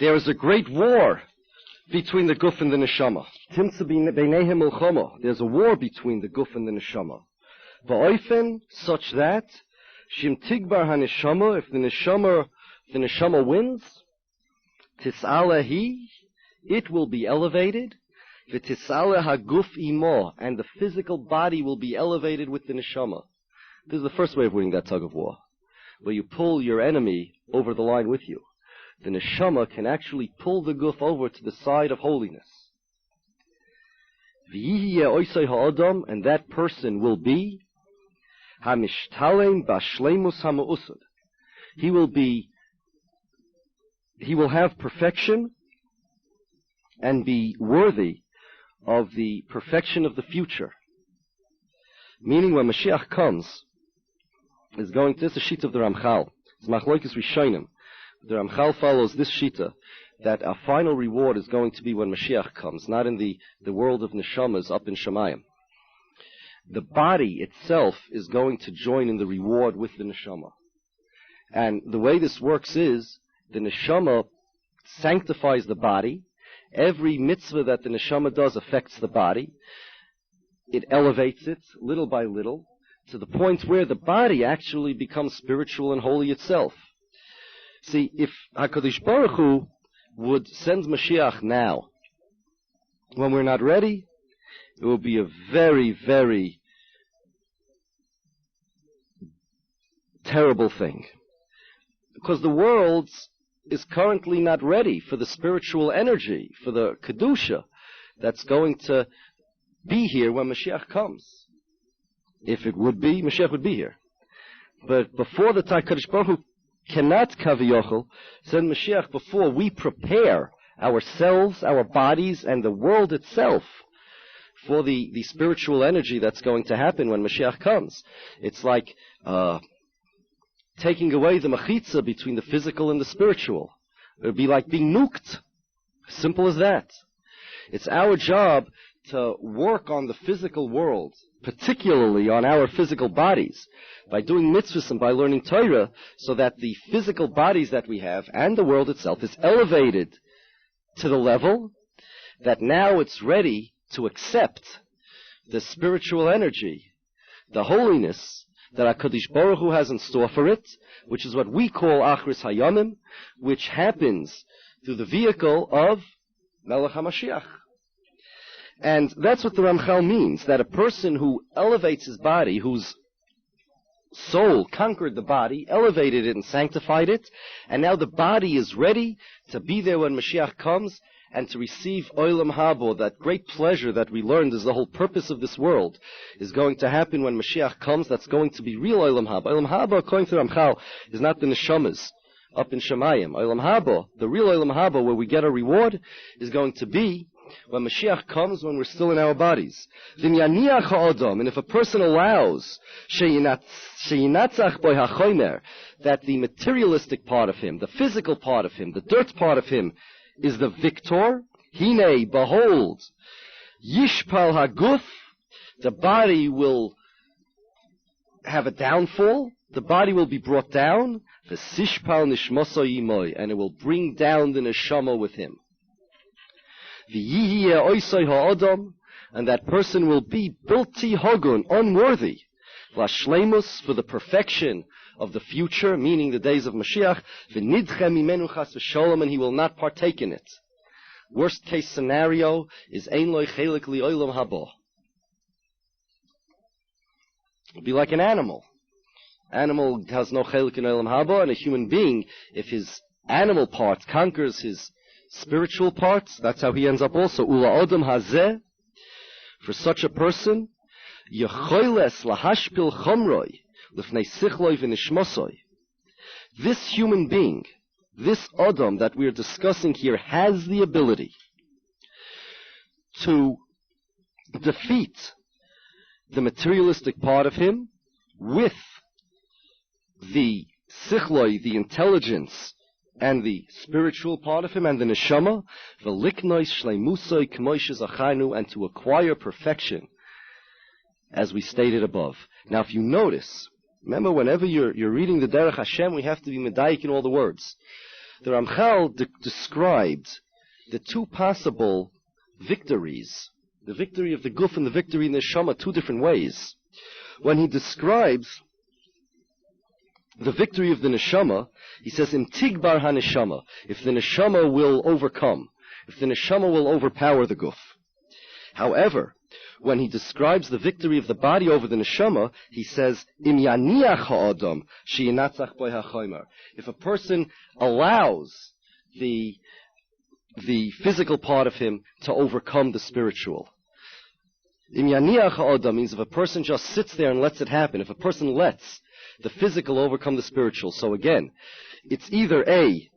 S1: There is a great war between the guf and the neshama. Timtza beineihem milchama. There's a war between the guf and the neshama. Va'oifen, such that, shim tigbar ha-neshama, if the neshama wins, tis'ala hi, it will be elevated, v'tis'ala ha-guf imo, and the physical body will be elevated with the neshama. This is the first way of winning that tug of war, where you pull your enemy over the line with you. The neshama can actually pull the guf over to the side of holiness. V'yihiyeh oisei ha'adam, and that person will be hamishtalem b'shleimus ha'ma'usad. He will have perfection and be worthy of the perfection of the future. Meaning when Mashiach comes, this is a sheet of the Ramchal. It's Machlokes Rishonim. The Ramchal follows this shita, that our final reward is going to be when Mashiach comes, not in the world of neshamas up in Shemayim. The body itself is going to join in the reward with the neshama. And the way this works is, the neshama sanctifies the body. Every mitzvah that the neshama does affects the body. It elevates it, little by little, to the point where the body actually becomes spiritual and holy itself. See, if HaKadosh Baruch Hu would send Mashiach now, when we're not ready, it will be a very, very terrible thing. Because the world is currently not ready for the spiritual energy, for the Kedusha that's going to be here when Mashiach comes. If it would be, Mashiach would be here. But before the time, HaKadosh Baruch Hu cannot kaviyochel send Mashiach before we prepare ourselves, our bodies, and the world itself for the spiritual energy that's going to happen when Mashiach comes. It's like taking away the machitza between the physical and the spiritual. It would be like being nuked. Simple as that. It's our job to work on the physical world, particularly on our physical bodies, by doing mitzvahs and by learning Torah, so that the physical bodies that we have and the world itself is elevated to the level that now it's ready to accept the spiritual energy, the holiness that HaKadosh Baruch Hu has in store for it, which is what we call Achris Hayamim, which happens through the vehicle of Melech HaMashiach. And that's what the Ramchal means, that a person who elevates his body, whose soul conquered the body, elevated it and sanctified it, and now the body is ready to be there when Mashiach comes and to receive Olam Haba, that great pleasure that we learned is the whole purpose of this world, is going to happen when Mashiach comes. That's going to be real Olam Haba. Olam Haba, according to Ramchal, is not the neshamas up in Shemayim. Olam Haba, the real Olam Haba, where we get a reward, is going to be when Mashiach comes, when we're still in our bodies. And if a person allows that the materialistic part of him, the physical part of him, the dirt part of him, is the victor, hine, behold, yishpal haguf, the body will have a downfall, the body will be brought down, v'sishpal nishmoso yimoy, and it will bring down the neshama with him. V'yihiyeh oisei ha'adam, and that person will be bilti hagun, unworthy, l'shleimus, for the perfection of the future, meaning the days of Mashiach, v'nidche mimenu chas v'sholom, and he will not partake in it. Worst case scenario is ein lo chelik li olam haba. It'll be like an animal. Animal has no chelik in olam haba, and a human being, if his animal part conquers his spiritual parts, that's how he ends up also. Ula odom hazeh, for such a person, yecholes lahashpil chomroi, lifnei sichloi v'nishmosoi. This human being, this Adam that we're discussing here, has the ability to defeat the materialistic part of him with the sichloi, the intelligence, and the spiritual part of him, and the neshama, and to acquire perfection, as we stated above. Now, if you notice, remember, whenever you're reading the Derech Hashem, we have to be medayik in all the words. The Ramchal described the two possible victories, the victory of the guf and the victory in the neshama, two different ways. When he describes the victory of the neshama, he says, Im tigbar ha-neshama, if the neshama will overcome, if the neshama will overpower the guf. However, when he describes the victory of the body over the neshama, he says, Im yaniach ha'adam, she'inatzach boi ha'chomer. If a person allows the physical part of him to overcome the spiritual. Im yaniach ha'adam means if a person just sits there and lets it happen, if a person lets the physical overcome the spiritual. So again, it's either A,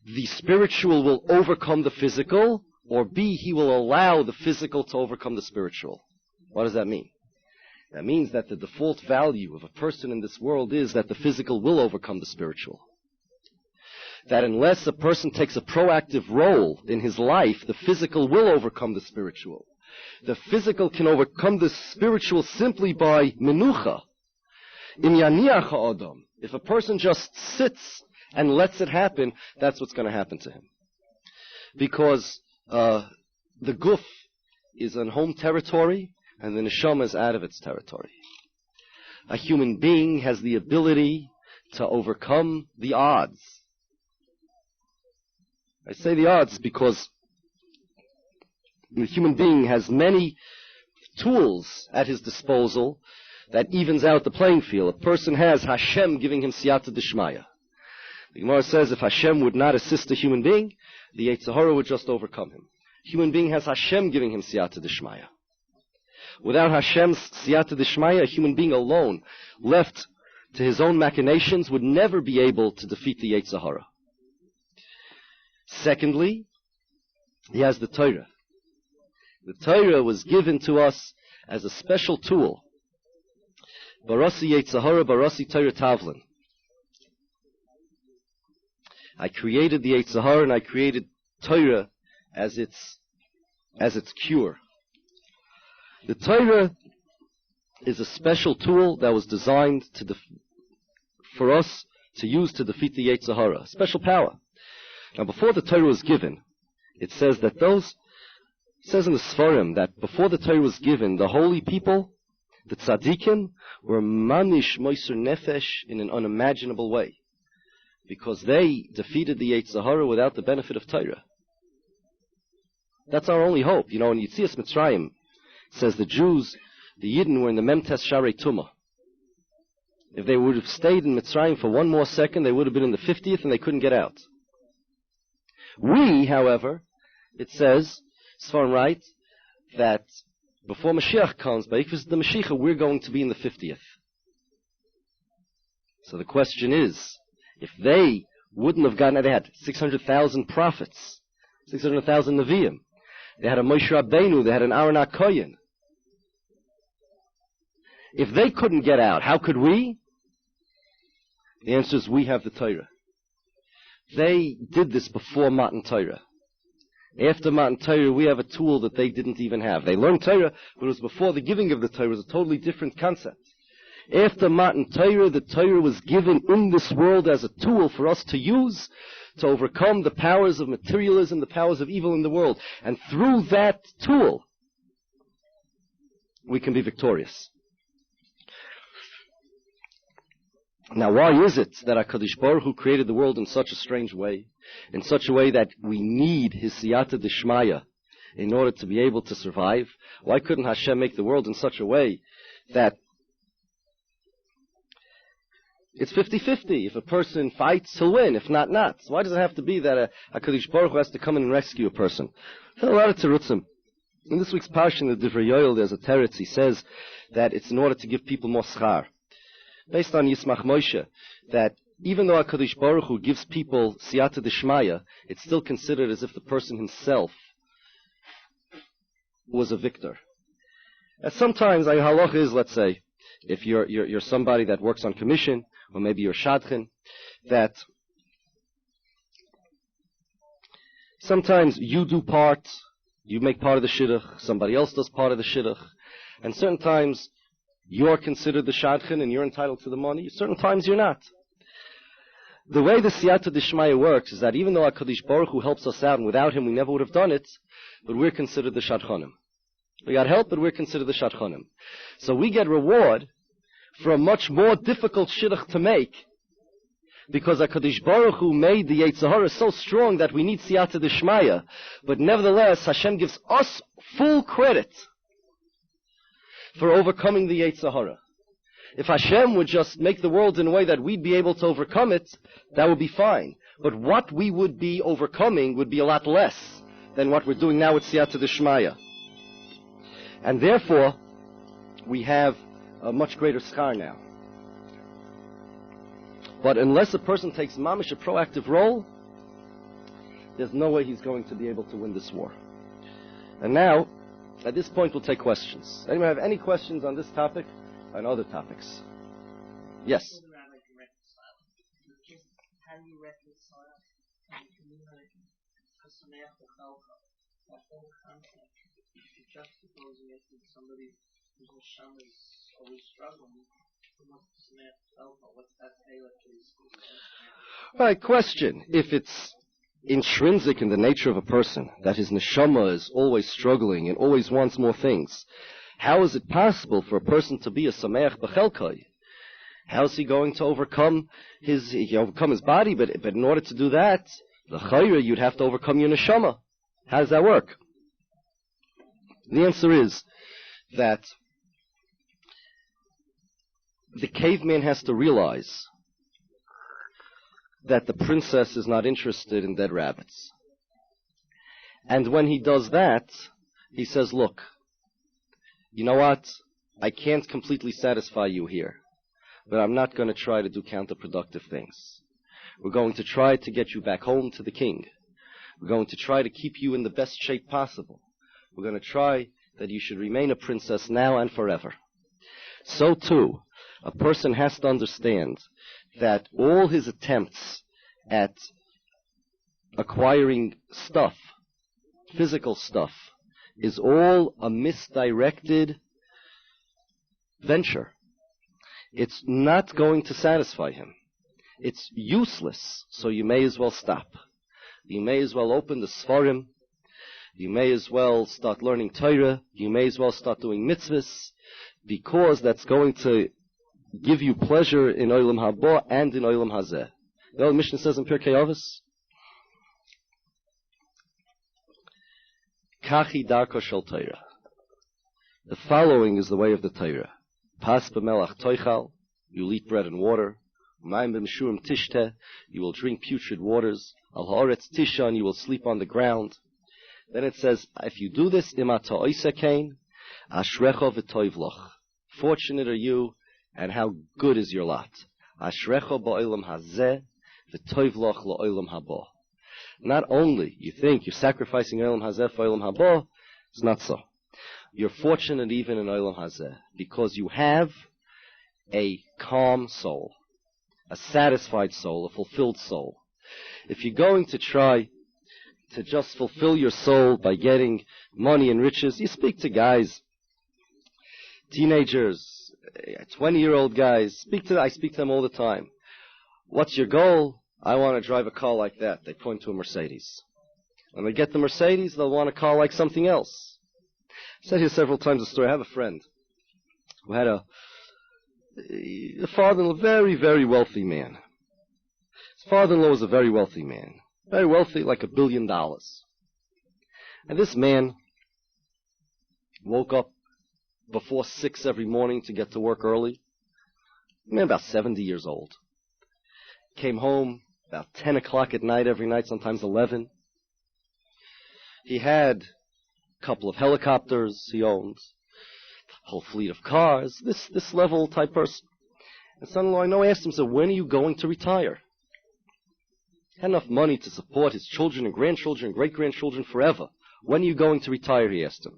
S1: the spiritual will overcome the physical, or B, he will allow the physical to overcome the spiritual. What does that mean? That means that the default value of a person in this world is that the physical will overcome the spiritual. That unless a person takes a proactive role in his life, the physical will overcome the spiritual. The physical can overcome the spiritual simply by menucha. Im yaniach ha'adam. If a person just sits and lets it happen, that's what's going to happen to him. Because the guf is on home territory, and the neshama is out of its territory. A human being has the ability to overcome the odds. I say the odds because the human being has many tools at his disposal that evens out the playing field. A person has Hashem giving him siyata d'shmaya. The Gemara says if Hashem would not assist a human being, the Yetzer Hara would just overcome him. Human being has Hashem giving him siyata d'shmaya. Without Hashem's siyata d'shmaya, a human being alone, left to his own machinations, would never be able to defeat the Yetzer Hara. Secondly, he has the Torah. The Torah was given to us as a special tool. Barasi Yetzer Hara, Barasi Torah Tavlin. I created the Yetzer Hara and I created Torah as its cure. The Torah is a special tool that was designed for us to use to defeat the Yetzer Hara. Special power. Now, before the Torah was given, it says in the Sfarim that before the Torah was given, the holy people, the tzaddikim, were manish moiser nefesh in an unimaginable way, because they defeated the Yetzer Hara without the benefit of Torah. That's our only hope. You know, in Yitzias Mitzrayim, it says the Jews, the Yidden, were in the Memtes Sharei Tumah. If they would have stayed in Mitzrayim for one more second, they would have been in the 50th and they couldn't get out. We, however, it says, Sfarim write, that before Mashiach comes, by Ikvis the Mashiach, we're going to be in the 50th. So the question is, if they wouldn't have gotten it, they had 600,000 prophets, 600,000 Nevi'im, they had a Moshe Rabbeinu, they had an Aaron HaKoyen. If they couldn't get out, how could we? The answer is we have the Torah. They did this before Matan Torah. After Matan Torah, we have a tool that they didn't even have. They learned Torah, but it was before the giving of the Torah. It was a totally different concept. After Matan Torah, the Torah was given in this world as a tool for us to use to overcome the powers of materialism, the powers of evil in the world. And through that tool, we can be victorious. Now, why is it that HaKadosh Baruch Hu created the world in such a strange way, in such a way that we need His siyata d'shmaya in order to be able to survive? Why couldn't Hashem make the world in such a way that it's 50-50? If a person fights, he'll win. If not, not. So why does it have to be that HaKadosh Baruch Hu has to come in and rescue a person? There's a lot of terutzim. In this week's parsha, in the Divrei Yoel, there's a teretz. He says that it's in order to give people more schar. Based on Yismach Moshe, that even though HaKadosh Baruch Hu gives people siyata d'shmaya, it's still considered as if the person himself was a victor. Sometimes, halacha is, let's say, if you're somebody that works on commission, or maybe you're shadchan, that sometimes you do part, you make part of the shidduch, somebody else does part of the shidduch, and certain times you're considered the shadchan and you're entitled to the money, certain times you're not. The way the siyata d'shmaya works is that even though HaKadosh Baruch Hu helps us out, and without him we never would have done it, but we're considered the shadchanim. We got help, but we're considered the shadchanim. So we get reward for a much more difficult shidduch to make, because HaKadosh Baruch Hu made the Yetzer Hara so strong that we need siyata d'shmaya, but nevertheless Hashem gives us full credit for overcoming the Yetzer Hara. If Hashem would just make the world in a way that we'd be able to overcome it, that would be fine. But what we would be overcoming would be a lot less than what we're doing now with siyata d'shmaya. And therefore, we have a much greater schar now. But unless a person takes mamish a proactive role, there's no way he's going to be able to win this war. And now, at this point, we'll take questions. Anyone have any questions on this topic or on other topics? Yes?
S2: How do you reconcile and communicate that whole concept? You're juxtaposing it with somebody whose neshama is always struggling. What's that tailor to his?
S1: Right, question. If it's intrinsic in the nature of a person that his neshama is always struggling and always wants more things, how is it possible for a person to be a sameach b'chelkai? How is he going to overcome his body? But in order to do that, the chayra, you'd have to overcome your neshama. How does that work? The answer is that the caveman has to realize that the princess is not interested in dead rabbits. And when he does that, he says, look, you know what? I can't completely satisfy you here, but I'm not going to try to do counterproductive things. We're going to try to get you back home to the king. We're going to try to keep you in the best shape possible. We're going to try that you should remain a princess now and forever. So too, a person has to understand that all his attempts at acquiring stuff, physical stuff, is all a misdirected venture. It's not going to satisfy him. It's useless, so you may as well stop. You may as well open the Sfarim. You may as well start learning Torah. You may as well start doing mitzvahs, because that's going to give you pleasure in Olam Haba and in Olam Hazeh. You know what the Mishnah says in Pirkei Avos? Kachi darko shel Torah. The following is the way of the Torah. Pas b'melach toichal, you will eat bread and water. Mayim b'mishurim tishteh, you will drink putrid waters. Al haaretz tishan, you will sleep on the ground. Then it says, if you do this, imata oisekein, ashrecho v'toivloch. Fortunate are you, and how good is your lot. Ashrecho ba'olam hazeh, v'toivloch la'olam haba. Not only you think you're sacrificing olam hazeh for olam haba, it's not so. You're fortunate even in olam hazeh, because you have a calm soul, a satisfied soul, a fulfilled soul. If you're going to try to just fulfill your soul by getting money and riches, you speak to guys, teenagers, 20-year-old guys, I speak to them all the time. What's your goal? I want to drive a car like that. They point to a Mercedes. When they get the Mercedes, they'll want a car like something else. I've said here several times a story. I have a friend who had a father-in-law, very, very wealthy man. His father-in-law was a very wealthy man. Very wealthy, like $1 billion. And this man woke up before 6 every morning to get to work early. Man, about 70 years old. Came home about 10 o'clock at night every night, sometimes 11. He had a couple of helicopters he owned, a whole fleet of cars, this level type person. And son-in-law, I know, asked him, so when are you going to retire? Had enough money to support his children and grandchildren and great-grandchildren forever. When are you going to retire, he asked him.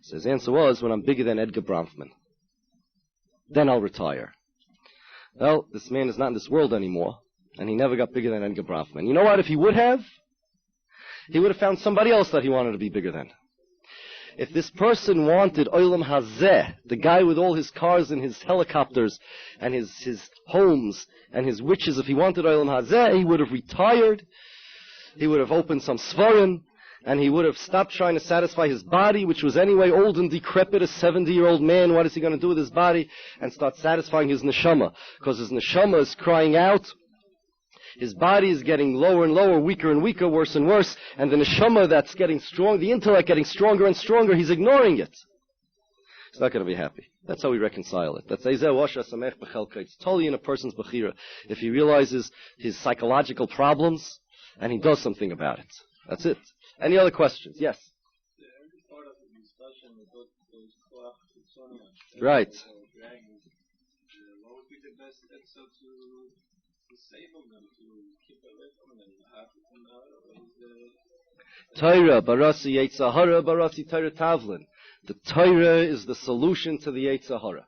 S1: So his answer was, when I'm bigger than Edgar Bronfman, then I'll retire. Well, this man is not in this world anymore, and he never got bigger than Edgar Bronfman. You know what? If he would have found somebody else that he wanted to be bigger than. If this person wanted Olam Hazeh, the guy with all his cars and his helicopters and his homes and his witches, if he wanted Olam Hazeh, he would have retired, he would have opened some svarim, and he would have stopped trying to satisfy his body, which was anyway old and decrepit, a 70-year-old man. What is he going to do with his body? And start satisfying his neshama, because his neshama is crying out. His body is getting lower and lower, weaker and weaker, worse and worse, and the neshama that's getting strong, the intellect getting stronger and stronger, he's ignoring it. He's not going to be happy. That's how we reconcile it. That's it's totally in a person's bechira. If he realizes his psychological problems, and he does something about it. That's it. Any other questions? Yes? Right.
S2: What would be the best exo to disable them, to keep away from them?
S1: Torah, barasi Yetzahara, barasi Torah Tavlin. The Torah is the solution to the Yetzahara.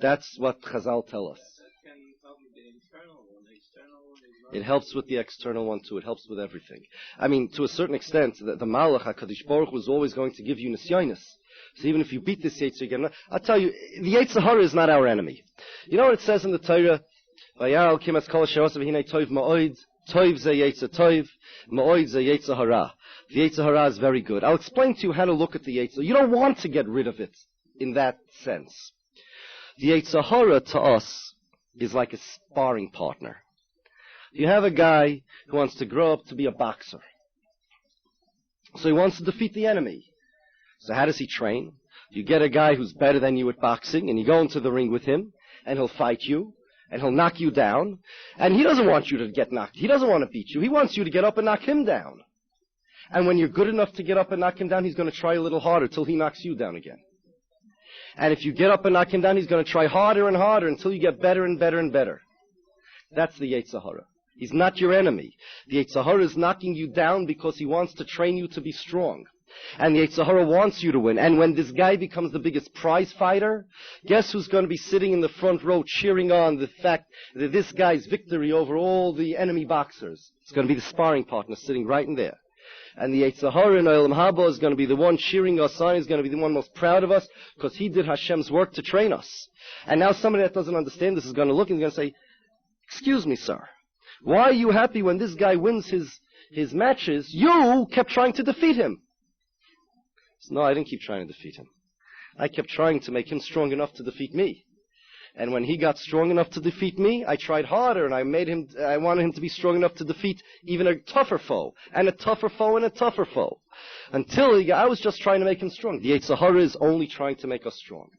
S1: That's what Chazal tell us.
S2: That can help with the internal one. The external one is not.
S1: It helps with the external one too. It helps with everything. I mean, to a certain extent, the Malach HaKadosh Baruch was always going to give you nisyonis. So even if you beat this Yetzer again, I'll tell you, the Yetzahara is not our enemy. You know what it says in the Torah? Vayal kimas kol she'osav hinei tov ma'od, tov ze Yetzer tov, ma'od ze Yetzahara. The Yetzahara is very good. I'll explain to you how to look at the Yetzahara. You don't want to get rid of it in that sense. The Yetzahara to us is like a sparring partner. You have a guy who wants to grow up to be a boxer. So he wants to defeat the enemy. So how does he train? You get a guy who's better than you at boxing, and you go into the ring with him, and he'll fight you, and he'll knock you down, and he doesn't want you to get knocked. He doesn't want to beat you. He wants you to get up and knock him down. And when you're good enough to get up and knock him down, he's going to try a little harder till he knocks you down again. And if you get up and knock him down, he's going to try harder and harder until you get better and better and better. That's the Yetzahara. He's not your enemy. The Yetzahara is knocking you down because he wants to train you to be strong. And the Yetzahara wants you to win. And when this guy becomes the biggest prize fighter, guess who's going to be sitting in the front row cheering on the fact that this guy's victory over all the enemy boxers? It's going to be the sparring partner sitting right in there. And the Yetzahara in Olam Haba is going to be the one cheering us on. He's going to be the one most proud of us because he did Hashem's work to train us. And now somebody that doesn't understand this is going to look and he's going to say, "Excuse me, sir. Why are you happy when this guy wins his matches? You kept trying to defeat him." So, no, I didn't keep trying to defeat him. I kept trying to make him strong enough to defeat me. And when he got strong enough to defeat me, I tried harder, and I wanted him to be strong enough to defeat even a tougher foe, and a tougher foe, and a tougher foe. Until I was just trying to make him strong. The Yetzahara is only trying to make us strong.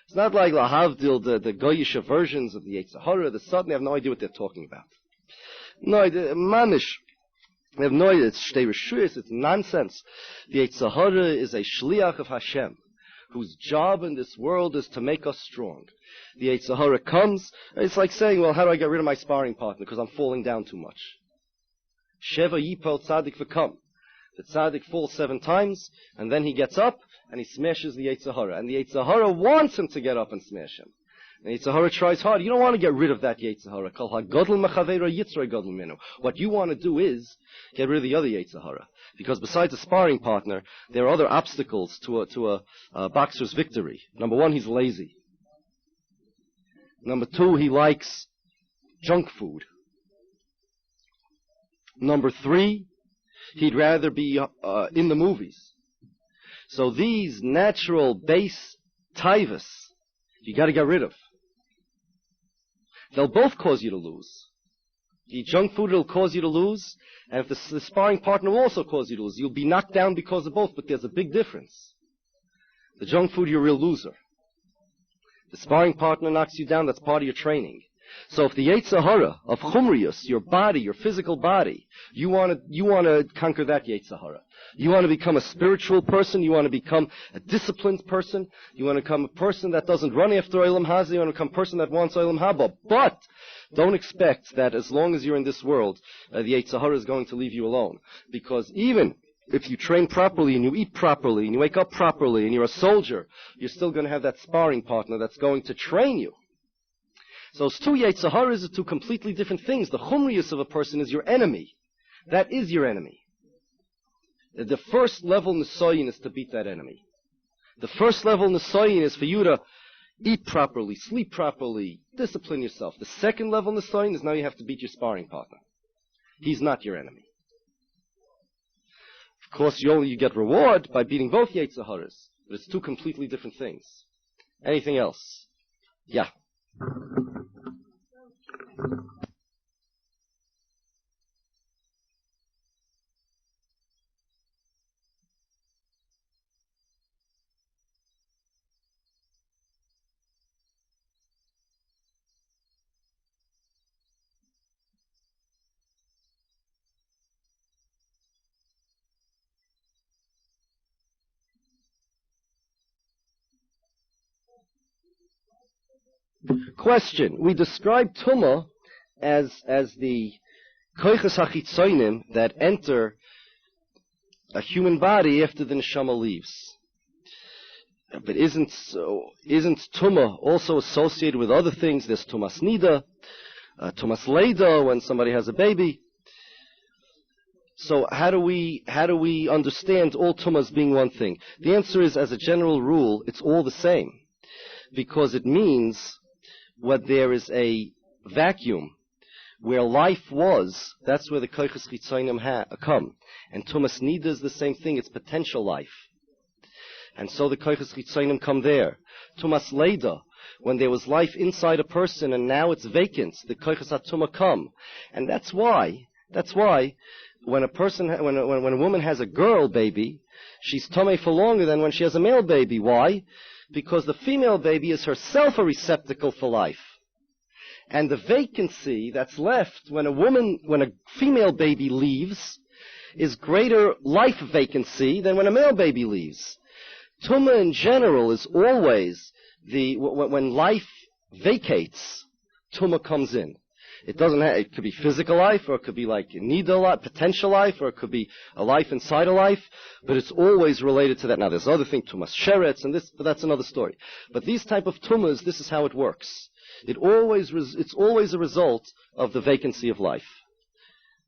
S1: It's not like Lahavdil, the Goyish versions of the Yetzahara, the Satan, they have no idea what they're talking about. No, Manish. They have no idea. It's Shtei Reshuyos, it's nonsense. The Yetzahara is a shliach of Hashem, whose job in this world is to make us strong. The Yetzahara comes, it's like saying, well, how do I get rid of my sparring partner? Because I'm falling down too much. Sheva yipol tzaddik v'kam. The tzaddik falls 7 times, and then he gets up, and he smashes the Yetzahara. And the Yetzahara wants him to get up and smash him. And Yetzahara tries hard. You don't want to get rid of that Yetzahara. Kol hagodol mechaveiro yitzrei godol minu. What you want to do is get rid of the other Yetzahara. Because besides a sparring partner, there are other obstacles to a boxer's victory. Number 1, he's lazy. Number 2, he likes junk food. Number 3, he'd rather be in the movies. So these natural base taivas, you got to get rid of. They'll both cause you to lose. The junk food will cause you to lose, and if the sparring partner will also cause you to lose. You'll be knocked down because of both, but there's a big difference. The junk food, you're a real loser. The sparring partner knocks you down, that's part of your training. So if the Yetzahara of Chumrius, your body, your physical body, you want to conquer that Yetzahara. You want to become a spiritual person, you want to become a disciplined person, you want to become a person that doesn't run after Olam Hazeh, you want to become a person that wants Olam Haba. But don't expect that as long as you're in this world, the Yetzahara is going to leave you alone. Because even if you train properly and you eat properly and you wake up properly and you're a soldier, you're still going to have that sparring partner that's going to train you. So those two Yetzer Haras are two completely different things. The chumrius of a person is your enemy. That is your enemy. The first level nisayin is to beat that enemy. The first level nisayin is for you to eat properly, sleep properly, discipline yourself. The second level nisayin is now you have to beat your sparring partner. He's not your enemy. Of course, you get reward by beating both Yetzer Haras, but it's two completely different things. Anything else? Yeah. Question. We describe Tumah as the koiches hachitzonim that enter a human body after the neshama leaves. But isn't Tumah also associated with other things? There's Tumas Nida, Tumas Leida when somebody has a baby. So how do we understand all Tumahs being one thing? The answer is, as a general rule, it's all the same. Because it means when there is a vacuum where life was, that's where the koiches chitzonim come. And Tumas Nida is the same thing, it's potential life. And so the koiches chitzonim come there. Tumas Leida, when there was life inside a person and now it's vacant, the koiches hatumah come. And that's why when a woman has a girl baby, she's tomei for longer than when she has a male baby. Why? Because the female baby is herself a receptacle for life. And the vacancy that's left when a female baby leaves is greater life vacancy than when a male baby leaves. Tumah in general is always when life vacates, Tumah comes in. It could be physical life, or it could be like nida life, potential life, or it could be a life inside a life, but it's always related to that. Now there's other things, tumas sheretz, but that's another story. But these type of tumas, this is how it works. It's always a result of the vacancy of life.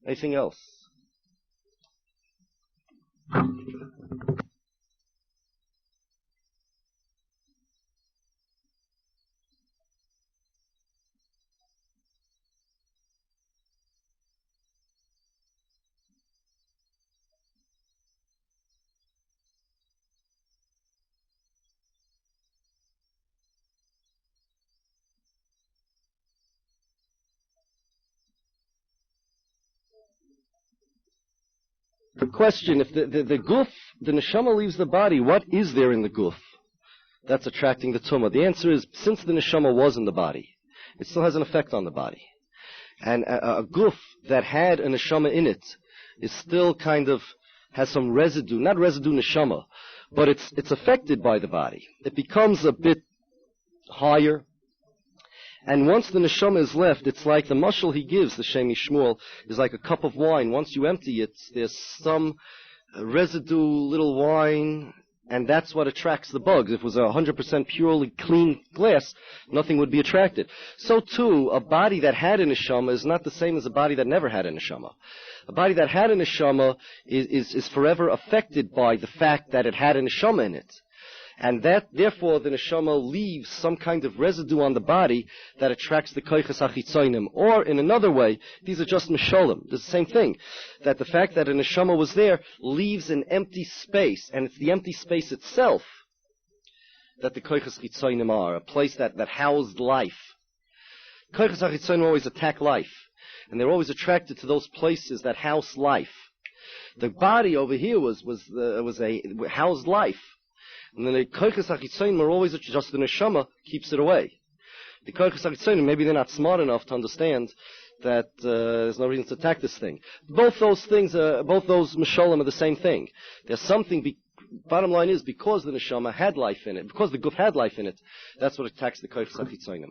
S1: Anything else? Question, if the guf, the neshama leaves the body, what is there in the guf that's attracting the tumah? The answer is, since the neshama was in the body, it still has an effect on the body. And a guf that had a neshama in it is still kind of, has some residue, not residue neshama, but it's affected by the body. It becomes a bit higher. And once the neshama is left, it's like the mashal he gives, the Shemi Shmuel, is like a cup of wine. Once you empty it, there's some residue, little wine, and that's what attracts the bugs. If it was 100% purely clean glass, nothing would be attracted. So too, a body that had a neshama is not the same as a body that never had a neshama. A body that had a neshama is forever affected by the fact that it had a neshama in it. And that, therefore, the neshama leaves some kind of residue on the body that attracts the koiches hachitzonim. Or, in another way, these are just misholim. It's the same thing. That the fact that a neshama was there leaves an empty space, and it's the empty space itself that the koiches hachitzonim are, a place that housed life. Koiches hachitzonim always attack life, and they're always attracted to those places that house life. The body over here was a housed life. And then the koiches hachitzonim are always just the neshama keeps it away. The koiches hachitzonim, maybe they're not smart enough to understand that there's no reason to attack this thing. Both those things, both those misholim are the same thing. There's something. Bottom line is, because the neshama had life in it, because the guf had life in it, that's what attacks the koiches hachitzonim.